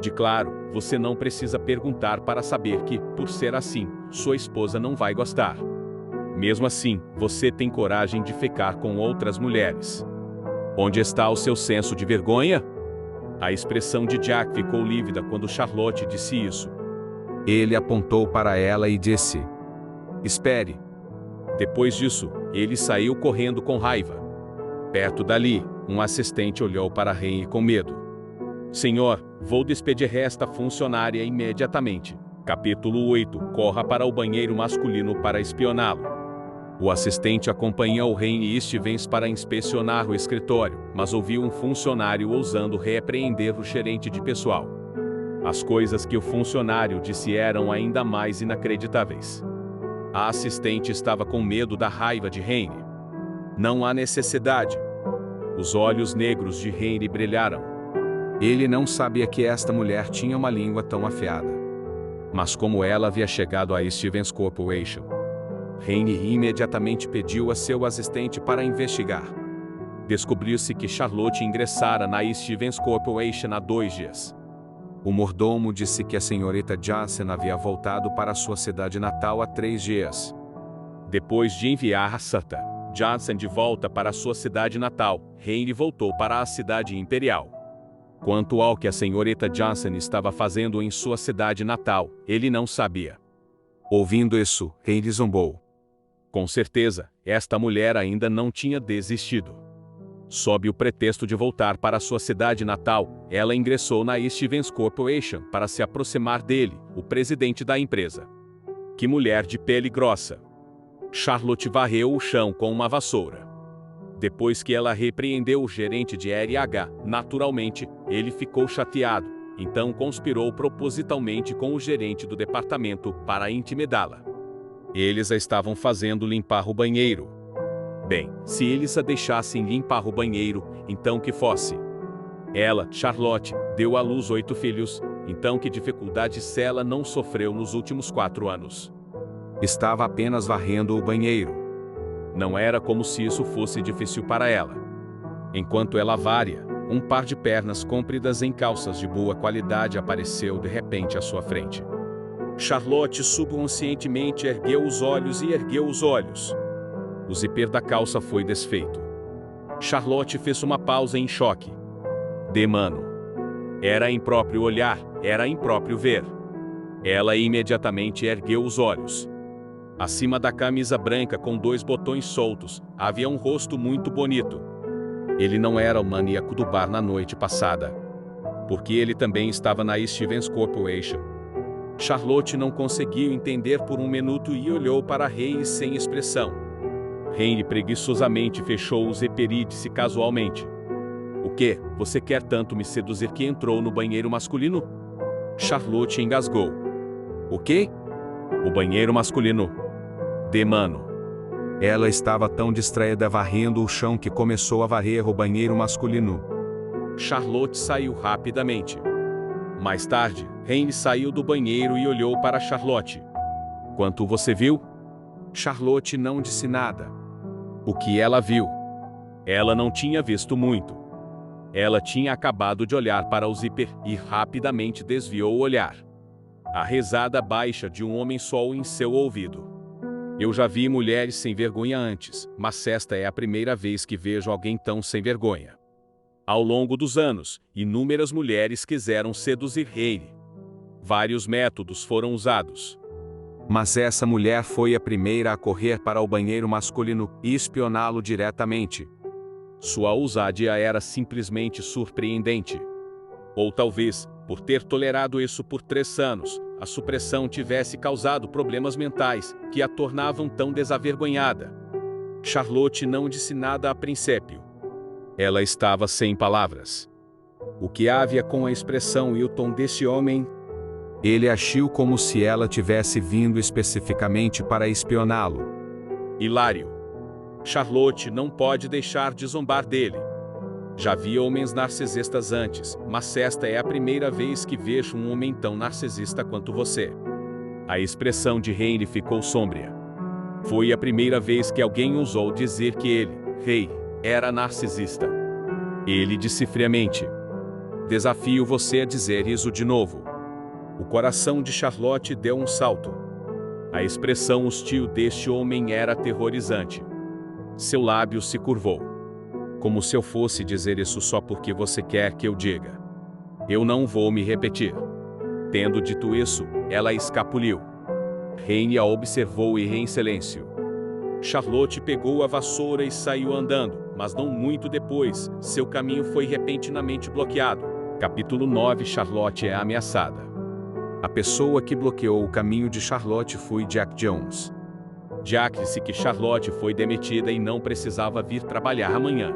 De claro, você não precisa perguntar para saber que, por ser assim, sua esposa não vai gostar. Mesmo assim, você tem coragem de ficar com outras mulheres. Onde está o seu senso de vergonha?" A expressão de Jack ficou lívida quando Charlotte disse isso. Ele apontou para ela e disse: "Espere." Depois disso, ele saiu correndo com raiva. Perto dali, um assistente olhou para Henry com medo. "Senhor, vou despedir esta funcionária imediatamente." Capítulo 8. Corra para o banheiro masculino para espioná-lo. O assistente acompanhou Henry Stevens para inspecionar o escritório, mas ouviu um funcionário ousando repreender o gerente de pessoal. As coisas que o funcionário disse eram ainda mais inacreditáveis. A assistente estava com medo da raiva de Henry. "Não há necessidade." Os olhos negros de Henry brilharam. Ele não sabia que esta mulher tinha uma língua tão afiada. Mas como ela havia chegado à Stevens Corporation, Henry imediatamente pediu a seu assistente para investigar. Descobriu-se que Charlotte ingressara na Stevens Corporation há 2 dias. O mordomo disse que a senhorita Johnson havia voltado para sua cidade natal há 3 dias. Depois de enviar a Santa Johnson de volta para sua cidade natal, Henry voltou para a cidade imperial. Quanto ao que a senhorita Johnson estava fazendo em sua cidade natal, ele não sabia. Ouvindo isso, Henry zombou. Com certeza, esta mulher ainda não tinha desistido. Sob o pretexto de voltar para sua cidade natal, ela ingressou na Stevens Corporation para se aproximar dele, o presidente da empresa. Que mulher de pele grossa! Charlotte varreu o chão com uma vassoura. Depois que ela repreendeu o gerente de RH, naturalmente, ele ficou chateado, então conspirou propositalmente com o gerente do departamento para intimidá-la. Eles a estavam fazendo limpar o banheiro. Bem, se eles a deixassem limpar o banheiro, então que fosse. Ela, Charlotte, deu à luz 8 filhos, então que dificuldades ela não sofreu nos últimos 4 anos. Estava apenas varrendo o banheiro. Não era como se isso fosse difícil para ela. Enquanto ela vária, um par de pernas compridas em calças de boa qualidade apareceu de repente à sua frente. Charlotte subconscientemente ergueu os olhos e ergueu os olhos. O zíper da calça foi desfeito. Charlotte fez uma pausa em choque. Demano. Era impróprio olhar, era impróprio ver. Ela imediatamente ergueu os olhos. Acima da camisa branca com 2 botões soltos, havia um rosto muito bonito. Ele não era o maníaco do bar na noite passada. Porque ele também estava na Stevens Corporation. Charlotte não conseguiu entender por um minuto e olhou para Henry sem expressão. Henry preguiçosamente fechou o zíper e disse casualmente: "O que? Você quer tanto me seduzir que entrou no banheiro masculino?" Charlotte engasgou. "O quê?" "O banheiro masculino." Demano. Ela estava tão distraída varrendo o chão que começou a varrer o banheiro masculino. Charlotte saiu rapidamente. Mais tarde, Henry saiu do banheiro e olhou para Charlotte. "Quanto você viu?" Charlotte não disse nada. O que ela viu? Ela não tinha visto muito. Ela tinha acabado de olhar para o zíper e rapidamente desviou o olhar. A risada baixa de um homem soou em seu ouvido. "Eu já vi mulheres sem vergonha antes, mas esta é a primeira vez que vejo alguém tão sem vergonha." Ao longo dos anos, inúmeras mulheres quiseram seduzir Henry. Vários métodos foram usados. Mas essa mulher foi a primeira a correr para o banheiro masculino e espioná-lo diretamente. Sua ousadia era simplesmente surpreendente. Ou talvez, por ter tolerado isso por 3 anos, a supressão tivesse causado problemas mentais que a tornavam tão desavergonhada. Charlotte não disse nada a princípio. Ela estava sem palavras. O que havia com a expressão e o tom desse homem? Ele agiu como se ela tivesse vindo especificamente para espioná-lo. Hilário. Charlotte não pode deixar de zombar dele. Já vi homens narcisistas antes, mas esta é a primeira vez que vejo um homem tão narcisista quanto você. A expressão de Henry ficou sombria. Foi a primeira vez que alguém ousou dizer que ele, Rei, era narcisista. Ele disse friamente: "Desafio você a dizer isso de novo." O coração de Charlotte deu um salto. A expressão hostil deste homem era aterrorizante. Seu lábio se curvou. "Como se eu fosse dizer isso só porque você quer que eu diga. Eu não vou me repetir." Tendo dito isso, ela escapuliu. Henry a observou e em silêncio. Charlotte pegou a vassoura e saiu andando, mas não muito depois, seu caminho foi repentinamente bloqueado. Capítulo 9. Charlotte é ameaçada. A pessoa que bloqueou o caminho de Charlotte foi Jack Jones. Jack disse que Charlotte foi demitida e não precisava vir trabalhar amanhã.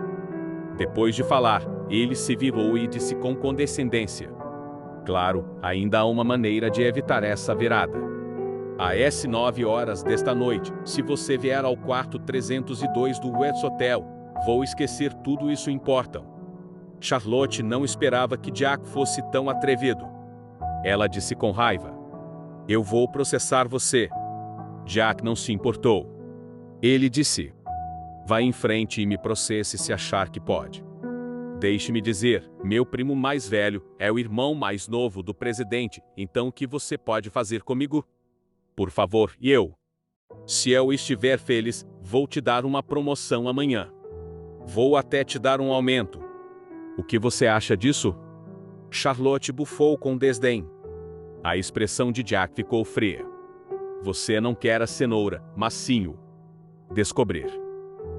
Depois de falar, ele se virou e disse com condescendência: "Claro, ainda há uma maneira de evitar essa virada. Às 9 horas desta noite, se você vier ao quarto 302 do West Hotel, vou esquecer tudo isso importam." Charlotte não esperava que Jack fosse tão atrevido. Ela disse com raiva: "Eu vou processar você." Jack não se importou. Ele disse: "Vá em frente e me processe se achar que pode. Deixe-me dizer, meu primo mais velho é o irmão mais novo do presidente, então o que você pode fazer comigo? Por favor, e eu? Se eu estiver feliz, vou te dar uma promoção amanhã. Vou até te dar um aumento. O que você acha disso?" Charlotte bufou com desdém. A expressão de Jack ficou fria. Você não quer a cenoura, mas sim o descobrir.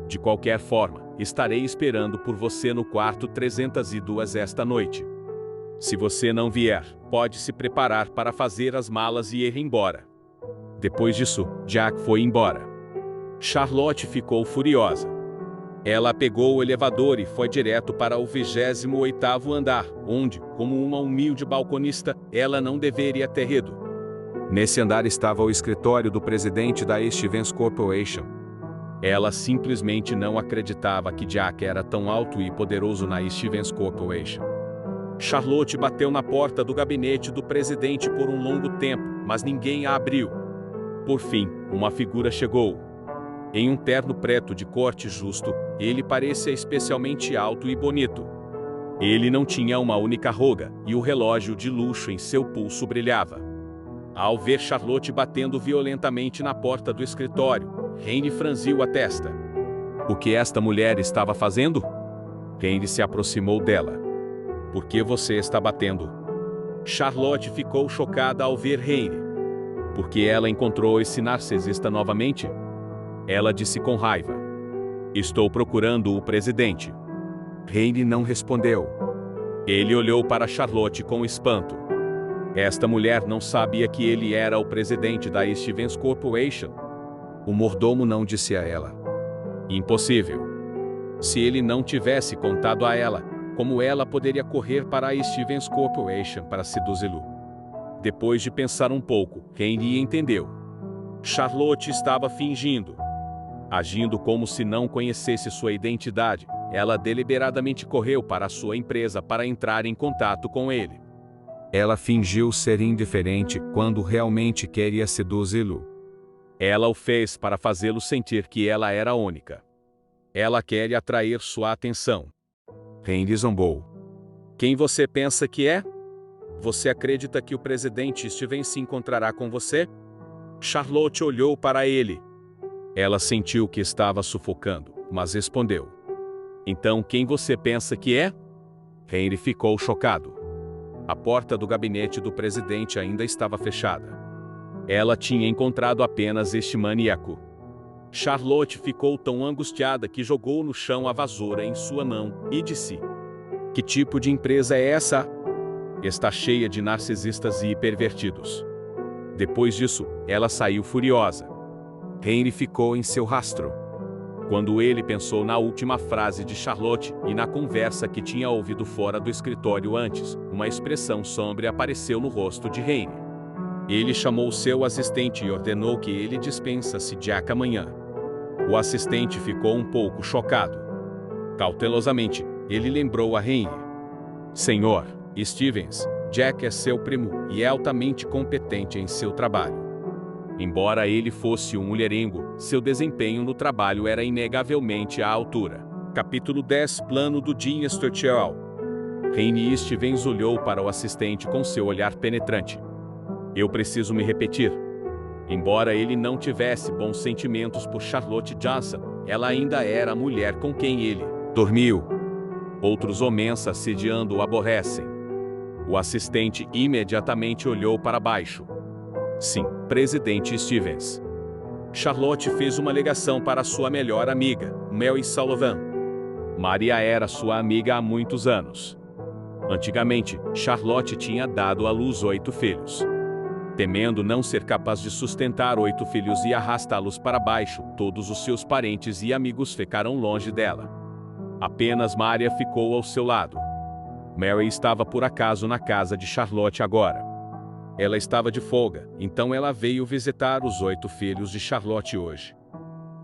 De qualquer forma, estarei esperando por você no quarto 302 esta noite. Se você não vier, pode se preparar para fazer as malas e ir embora. Depois disso, Jack foi embora. Charlotte ficou furiosa. Ela pegou o elevador e foi direto para o 28º andar, onde, como uma humilde balconista, ela não deveria ter ido. Nesse andar estava o escritório do presidente da Stevens Corporation. Ela simplesmente não acreditava que Jack era tão alto e poderoso na Stevens Corporation. Charlotte bateu na porta do gabinete do presidente por um longo tempo, mas ninguém a abriu. Por fim, uma figura chegou. Em um terno preto de corte justo, ele parecia especialmente alto e bonito. Ele não tinha uma única ruga, e o relógio de luxo em seu pulso brilhava. Ao ver Charlotte batendo violentamente na porta do escritório, Henry franziu a testa. O que esta mulher estava fazendo? Henry se aproximou dela. Por que você está batendo? Charlotte ficou chocada ao ver Henry. Porque ela encontrou esse narcisista novamente? Ela disse com raiva. Estou procurando o presidente. Henry não respondeu. Ele olhou para Charlotte com espanto. Esta mulher não sabia que ele era o presidente da Stevens Corporation. O mordomo não disse a ela. Impossível. Se ele não tivesse contado a ela, como ela poderia correr para a Stevens Corporation para seduzi-lo? Depois de pensar um pouco, Henry entendeu. Charlotte estava fingindo. Agindo como se não conhecesse sua identidade, ela deliberadamente correu para a sua empresa para entrar em contato com ele. Ela fingiu ser indiferente quando realmente queria seduzi-lo. Ela o fez para fazê-lo sentir que ela era única. Ela quer atrair sua atenção. Henry zombou. Quem você pensa que é? Você acredita que o presidente Steven se encontrará com você? Charlotte olhou para ele. Ela sentiu que estava sufocando, mas respondeu. Então quem você pensa que é? Henry ficou chocado. A porta do gabinete do presidente ainda estava fechada. Ela tinha encontrado apenas este maníaco. Charlotte ficou tão angustiada que jogou no chão a vassoura em sua mão e disse: Que tipo de empresa é essa? Está cheia de narcisistas e pervertidos. Depois disso, ela saiu furiosa. Henry ficou em seu rastro. Quando ele pensou na última frase de Charlotte e na conversa que tinha ouvido fora do escritório antes, uma expressão sombria apareceu no rosto de Henry. Ele chamou seu assistente e ordenou que ele dispensasse Jack amanhã. O assistente ficou um pouco chocado. Cautelosamente, ele lembrou a Henry. Senhor Stevens, Jack é seu primo e é altamente competente em seu trabalho. Embora ele fosse um mulherengo, seu desempenho no trabalho era inegavelmente à altura. Capítulo 10 Plano do Dean Sturchell. Henry Stevens olhou para o assistente com seu olhar penetrante. Eu preciso me repetir. Embora ele não tivesse bons sentimentos por Charlotte Johnson, ela ainda era a mulher com quem ele dormiu. Outros homens assediando o aborrecem. O assistente imediatamente olhou para baixo. Sim, presidente Stevens. Charlotte fez uma ligação para sua melhor amiga, Mary Sullivan. Maria era sua amiga há muitos anos. Antigamente, Charlotte tinha dado à luz 8 filhos. Temendo não ser capaz de sustentar 8 filhos e arrastá-los para baixo, todos os seus parentes e amigos ficaram longe dela. Apenas Maria ficou ao seu lado. Mary estava por acaso na casa de Charlotte agora. Ela estava de folga, então ela veio visitar os 8 filhos de Charlotte hoje.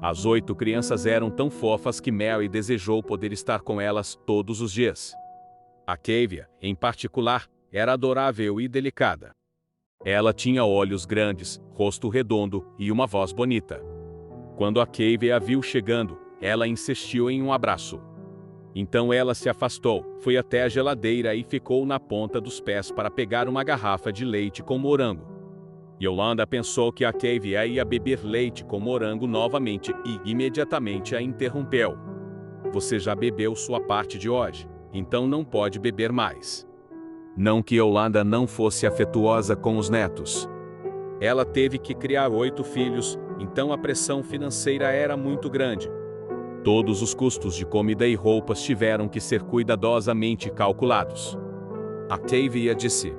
As 8 crianças eram tão fofas que Mary desejou poder estar com elas todos os dias. A Kavia, em particular, era adorável e delicada. Ela tinha olhos grandes, rosto redondo e uma voz bonita. Quando a Kavia a viu chegando, ela insistiu em um abraço. Então ela se afastou, foi até a geladeira e ficou na ponta dos pés para pegar uma garrafa de leite com morango. Yolanda pensou que a Kavia ia beber leite com morango novamente e imediatamente a interrompeu. Você já bebeu sua parte de hoje, então não pode beber mais. Não que Yolanda não fosse afetuosa com os netos. Ela teve que criar 8 filhos, então a pressão financeira era muito grande. Todos os custos de comida e roupas tiveram que ser cuidadosamente calculados. Octavia disse: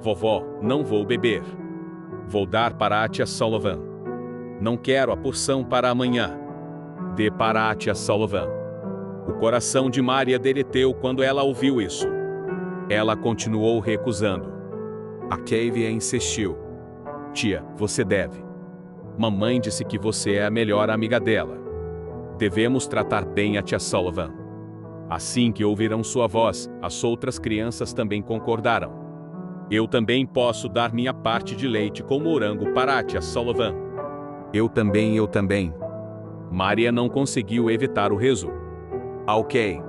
"Vovó, não vou beber. Vou dar para a tia Sullivan. Não quero a porção para amanhã. Dê para a tia Sullivan." O coração de Maria derreteu quando ela ouviu isso. Ela continuou recusando. Octavia insistiu: "Tia, você deve. Mamãe disse que você é a melhor amiga dela. Devemos tratar bem a tia Sullivan." Assim que ouviram sua voz, as outras crianças também concordaram. "Eu também posso dar minha parte de leite com morango para a tia Sullivan." Eu também. Maria não conseguiu evitar o riso. Ok.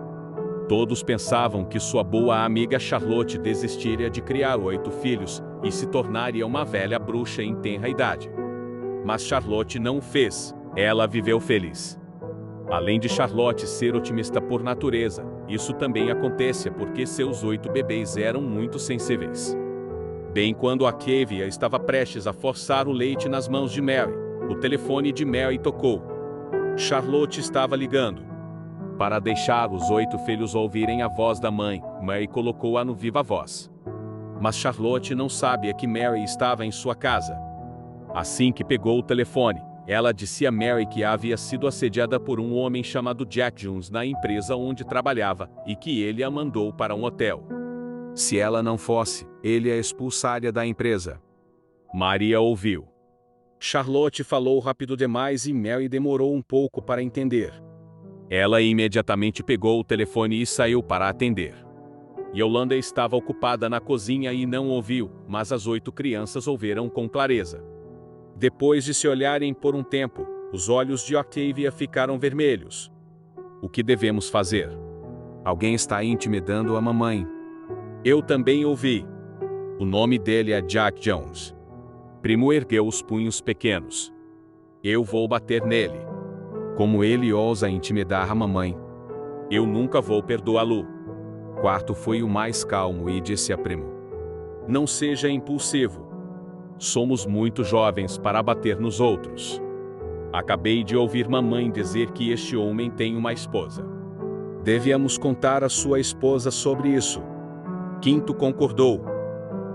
Todos pensavam que sua boa amiga Charlotte desistiria de criar 8 filhos e se tornaria uma velha bruxa em tenra idade. Mas Charlotte não o fez. Ela viveu feliz. Além de Charlotte ser otimista por natureza, isso também acontecia porque seus 8 bebês eram muito sensíveis. Bem quando Octavia estava prestes a forçar o leite nas mãos de Mary, o telefone de Mary tocou. Charlotte estava ligando. Para deixar os 8 filhos ouvirem a voz da mãe, Mary colocou-a no viva voz. Mas Charlotte não sabia que Mary estava em sua casa. Assim que pegou o telefone, ela disse a Mary que havia sido assediada por um homem chamado Jack Jones na empresa onde trabalhava e que ele a mandou para um hotel. Se ela não fosse, ele a expulsaria da empresa. Maria ouviu. Charlotte falou rápido demais e Mary demorou um pouco para entender. Ela imediatamente pegou o telefone e saiu para atender. Yolanda estava ocupada na cozinha e não ouviu, mas as 8 crianças ouviram com clareza. Depois de se olharem por um tempo, os olhos de Octavia ficaram vermelhos. O que devemos fazer? Alguém está intimidando a mamãe. Eu também ouvi. O nome dele é Jack Jones. Primo ergueu os punhos pequenos. Eu vou bater nele. Como ele ousa intimidar a mamãe? Eu nunca vou perdoá-lo. Quarto foi o mais calmo e disse a Primo: "Não seja impulsivo. Somos muito jovens para bater nos outros. Acabei de ouvir mamãe dizer que este homem tem uma esposa. Devíamos contar à sua esposa sobre isso." Quinto concordou.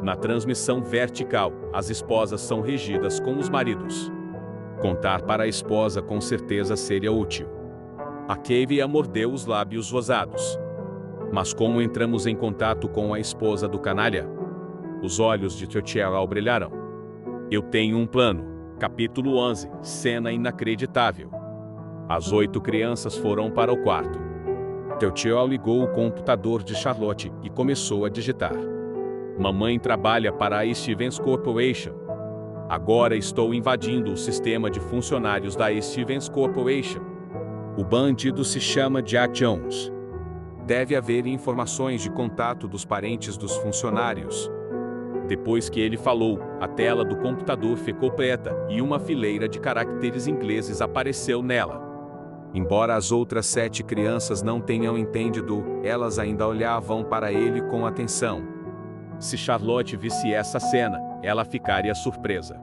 Na transmissão vertical, as esposas são regidas com os maridos. Contar para a esposa com certeza seria útil. Octavia mordeu os lábios rosados. Mas como entramos em contato com a esposa do canalha? Os olhos de Teotihuacan brilharam. Eu tenho um plano. Capítulo 11. Cena inacreditável. As 8 crianças foram para o quarto. Teotihuacan ligou o computador de Charlotte e começou a digitar. Mamãe trabalha para a Stevens Corporation. Agora estou invadindo o sistema de funcionários da Stevens Corporation. O bandido se chama Jack Jones. Deve haver informações de contato dos parentes dos funcionários. Depois que ele falou, a tela do computador ficou preta e uma fileira de caracteres ingleses apareceu nela. Embora as outras 7 crianças não tenham entendido, elas ainda olhavam para ele com atenção. Se Charlotte visse essa cena, ela ficaria surpresa.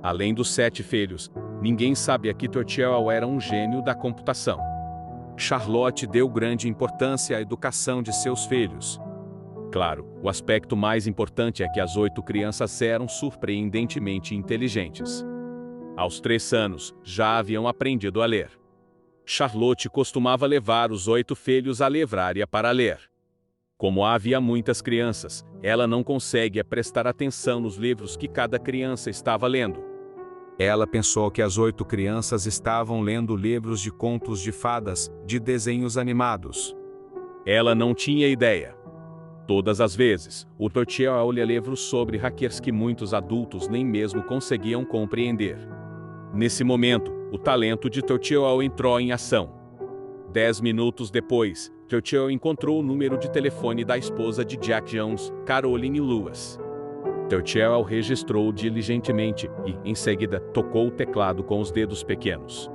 Além dos 7 filhos, ninguém sabia que Teotihuacan era um gênio da computação. Charlotte deu grande importância à educação de seus filhos. Claro, o aspecto mais importante é que as 8 crianças eram surpreendentemente inteligentes. Aos 3 anos, já haviam aprendido a ler. Charlotte costumava levar os 8 filhos à livraria para ler. Como havia muitas crianças, ela não consegue prestar atenção nos livros que cada criança estava lendo. Ela pensou que as 8 crianças estavam lendo livros de contos de fadas, de desenhos animados. Ela não tinha ideia. Todas as vezes, o Teotihuacan lia livros sobre hackers que muitos adultos nem mesmo conseguiam compreender. Nesse momento, o talento de Teotihuacan entrou em ação. 10 minutos depois, Teotihuacan encontrou o número de telefone da esposa de Jack Jones, Caroline Lewis. Teotihuacan registrou diligentemente e, em seguida, tocou o teclado com os dedos pequenos.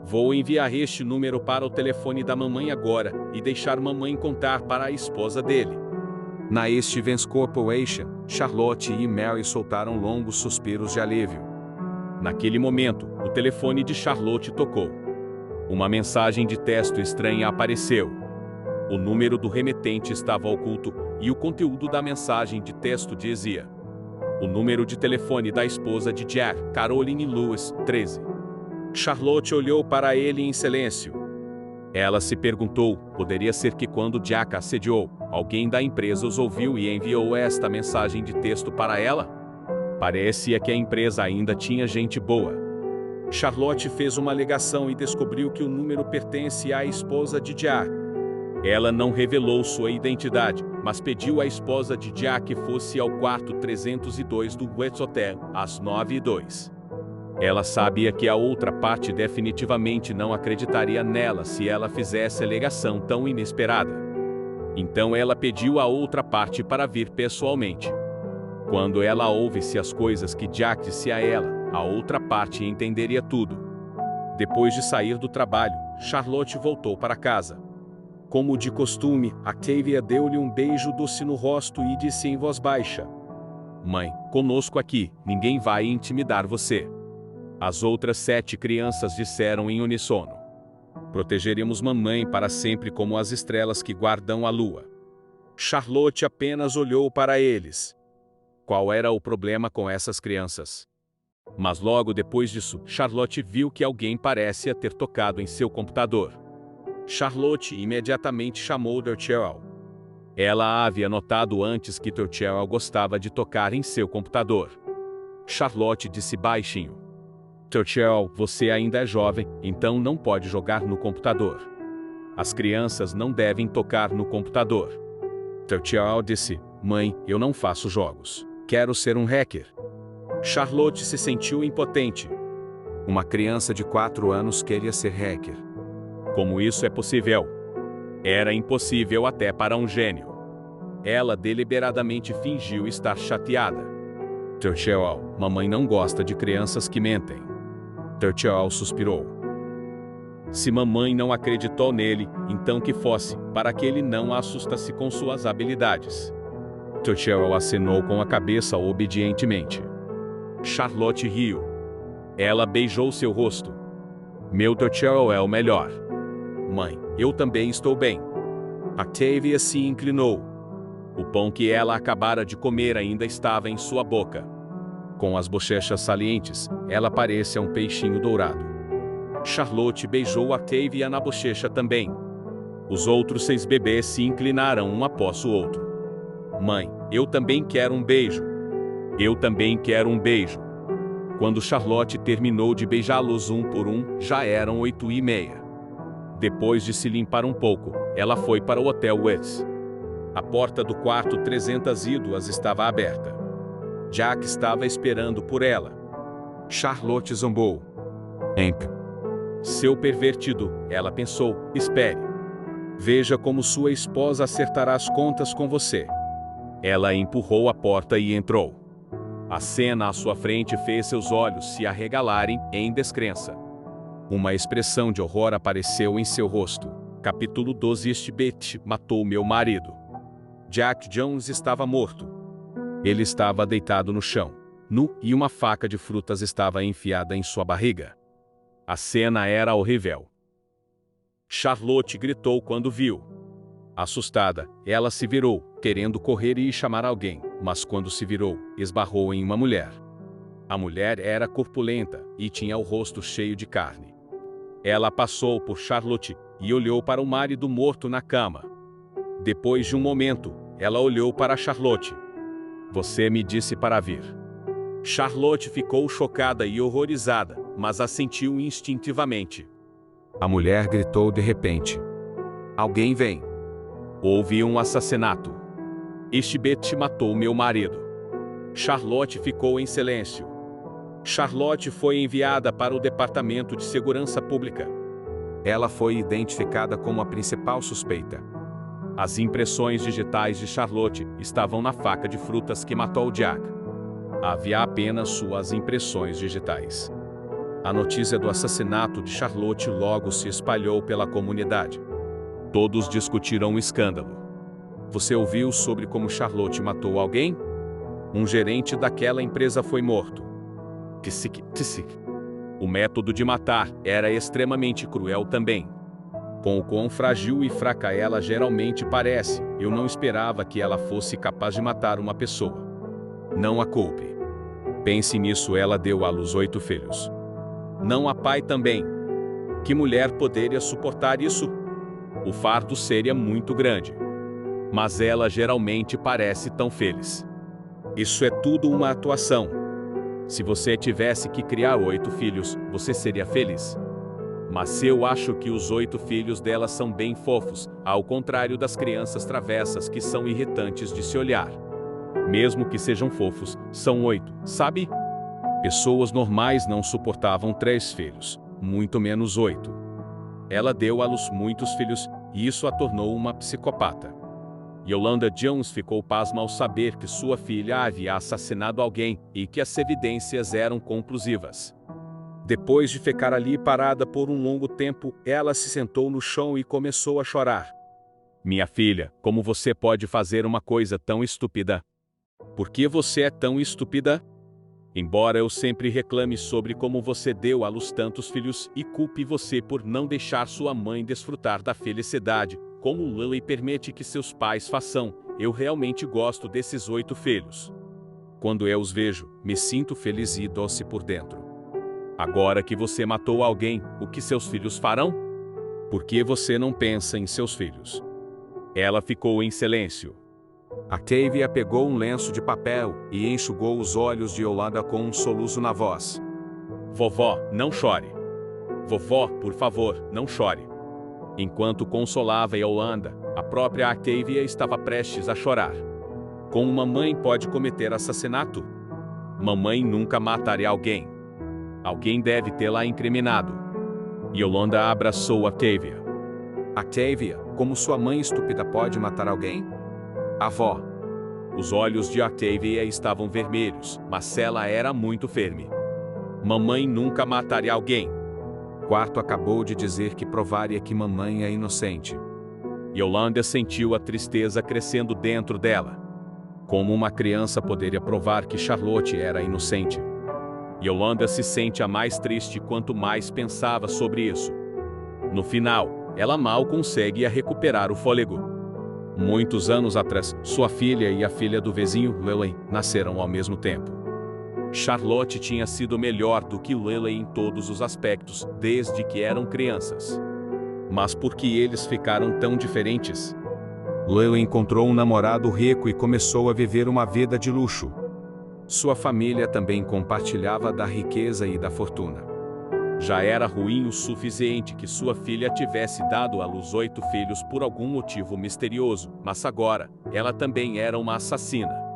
Vou enviar este número para o telefone da mamãe agora e deixar mamãe contar para a esposa dele. Na Stevens Corporation, Charlotte e Mary soltaram longos suspiros de alívio. Naquele momento, o telefone de Charlotte tocou. Uma mensagem de texto estranha apareceu. O número do remetente estava oculto e o conteúdo da mensagem de texto dizia: o número de telefone da esposa de Jack, Caroline Lewis, 13. Charlotte olhou para ele em silêncio. Ela se perguntou, poderia ser que quando Jack assediou, alguém da empresa os ouviu e enviou esta mensagem de texto para ela? Parecia que a empresa ainda tinha gente boa. Charlotte fez uma alegação e descobriu que o número pertence à esposa de Jack. Ela não revelou sua identidade, mas pediu à esposa de Jack que fosse ao quarto 302 do West Hotel, às 9h02. Ela sabia que a outra parte definitivamente não acreditaria nela se ela fizesse alegação tão inesperada. Então ela pediu à outra parte para vir pessoalmente. Quando ela ouvisse as coisas que Jack disse a ela, a outra parte entenderia tudo. Depois de sair do trabalho, Charlotte voltou para casa. Como de costume, Octavia deu-lhe um beijo doce no rosto e disse em voz baixa: "Mãe, conosco aqui, ninguém vai intimidar você." As outras 7 crianças disseram em uníssono: "Protegeremos mamãe para sempre como as estrelas que guardam a lua." Charlotte apenas olhou para eles. Qual era o problema com essas crianças? Mas logo depois disso, Charlotte viu que alguém parecia ter tocado em seu computador. Charlotte imediatamente chamou Turchell. Ela havia notado antes que Turchell gostava de tocar em seu computador. Charlotte disse baixinho: "Turchell, você ainda é jovem, então não pode jogar no computador. As crianças não devem tocar no computador." Turchell disse: "Mãe, eu não faço jogos. Quero ser um hacker." Charlotte se sentiu impotente. Uma criança de 4 anos queria ser hacker. Como isso é possível? Era impossível até para um gênio. Ela deliberadamente fingiu estar chateada. Turchell, mamãe não gosta de crianças que mentem. Turchell suspirou. Se mamãe não acreditou nele, então que fosse, para que ele não a assustasse com suas habilidades. Turchell acenou com a cabeça obedientemente. Charlotte riu. Ela beijou seu rosto. "Meu Turchell é o melhor." "Mãe, eu também estou bem." Octavia se inclinou. O pão que ela acabara de comer ainda estava em sua boca. Com as bochechas salientes, ela parecia um peixinho dourado. Charlotte beijou Octavia na bochecha também. Os outros 6 bebês se inclinaram um após o outro. "Mãe, eu também quero um beijo." "Eu também quero um beijo." Quando Charlotte terminou de beijá-los um por um, já eram 8h30. Depois de se limpar um pouco, ela foi para o Hotel West. A porta do quarto 302 estava aberta. Jack estava esperando por ela. Charlotte zombou. "Hank, seu pervertido," ela pensou, "espere. Veja como sua esposa acertará as contas com você." Ela empurrou a porta e entrou. A cena à sua frente fez seus olhos se arregalarem em descrença. Uma expressão de horror apareceu em seu rosto. Capítulo 12. Este Betty matou meu marido. Jack Jones estava morto. Ele estava deitado no chão, nu, e uma faca de frutas estava enfiada em sua barriga. A cena era horrível. Charlotte gritou quando viu. Assustada, ela se virou, querendo correr e chamar alguém, mas quando se virou, esbarrou em uma mulher. A mulher era corpulenta e tinha o rosto cheio de carne. Ela passou por Charlotte e olhou para o marido morto na cama. Depois de um momento, ela olhou para Charlotte. "Você me disse para vir." Charlotte ficou chocada e horrorizada, mas assentiu instintivamente. A mulher gritou de repente: "Alguém vem. Houve um assassinato. Este Betty matou meu marido." Charlotte ficou em silêncio. Charlotte foi enviada para o Departamento de Segurança Pública. Ela foi identificada como a principal suspeita. As impressões digitais de Charlotte estavam na faca de frutas que matou Jack. Havia apenas suas impressões digitais. A notícia do assassinato de Charlotte logo se espalhou pela comunidade. Todos discutiram o escândalo. Você ouviu sobre como Charlotte matou alguém? Um gerente daquela empresa foi morto. Tssic. O método de matar era extremamente cruel também. Com o quão frágil e fraca ela geralmente parece, eu não esperava que ela fosse capaz de matar uma pessoa. Não a culpe. Pense nisso, ela deu à luz 8 filhos. Não há pai também. Que mulher poderia suportar isso? O fardo seria muito grande. Mas ela geralmente parece tão feliz. Isso é tudo uma atuação. Se você tivesse que criar 8 filhos, você seria feliz. Mas eu acho que os 8 filhos dela são bem fofos, ao contrário das crianças travessas que são irritantes de se olhar. Mesmo que sejam fofos, são 8, sabe? Pessoas normais não suportavam 3 filhos, muito menos 8. Ela deu à luz muitos filhos, e isso a tornou uma psicopata. Yolanda Jones ficou pasma ao saber que sua filha havia assassinado alguém e que as evidências eram conclusivas. Depois de ficar ali parada por um longo tempo, ela se sentou no chão e começou a chorar. Minha filha, como você pode fazer uma coisa tão estúpida? Por que você é tão estúpida? Embora eu sempre reclame sobre como você deu à luz tantos filhos e culpe você por não deixar sua mãe desfrutar da felicidade, como Lily permite que seus pais façam, eu realmente gosto desses 8 filhos. Quando eu os vejo, me sinto feliz e doce por dentro. Agora que você matou alguém, o que seus filhos farão? Por que você não pensa em seus filhos? Ela ficou em silêncio. Octavia pegou um lenço de papel e enxugou os olhos de Yolanda com um soluço na voz. Vovó, não chore. Vovó, por favor, não chore. Enquanto consolava Yolanda, a própria Octavia estava prestes a chorar. Como uma mãe pode cometer assassinato? Mamãe nunca mataria alguém. Alguém deve tê-la incriminado. Yolanda abraçou Octavia. Octavia, como sua mãe estúpida pode matar alguém? Avó. Os olhos de Octavia estavam vermelhos, mas ela era muito firme. Mamãe nunca mataria alguém. Quarto acabou de dizer que provaria que mamãe é inocente. Yolanda sentiu a tristeza crescendo dentro dela. Como uma criança poderia provar que Charlotte era inocente? Yolanda se sente a mais triste quanto mais pensava sobre isso. No final, ela mal consegue recuperar o fôlego. Muitos anos atrás, sua filha e a filha do vizinho, Lily, nasceram ao mesmo tempo. Charlotte tinha sido melhor do que Lily em todos os aspectos, desde que eram crianças. Mas por que eles ficaram tão diferentes? Lily encontrou um namorado rico e começou a viver uma vida de luxo. Sua família também compartilhava da riqueza e da fortuna. Já era ruim o suficiente que sua filha tivesse dado à luz 8 filhos por algum motivo misterioso, mas agora, ela também era uma assassina.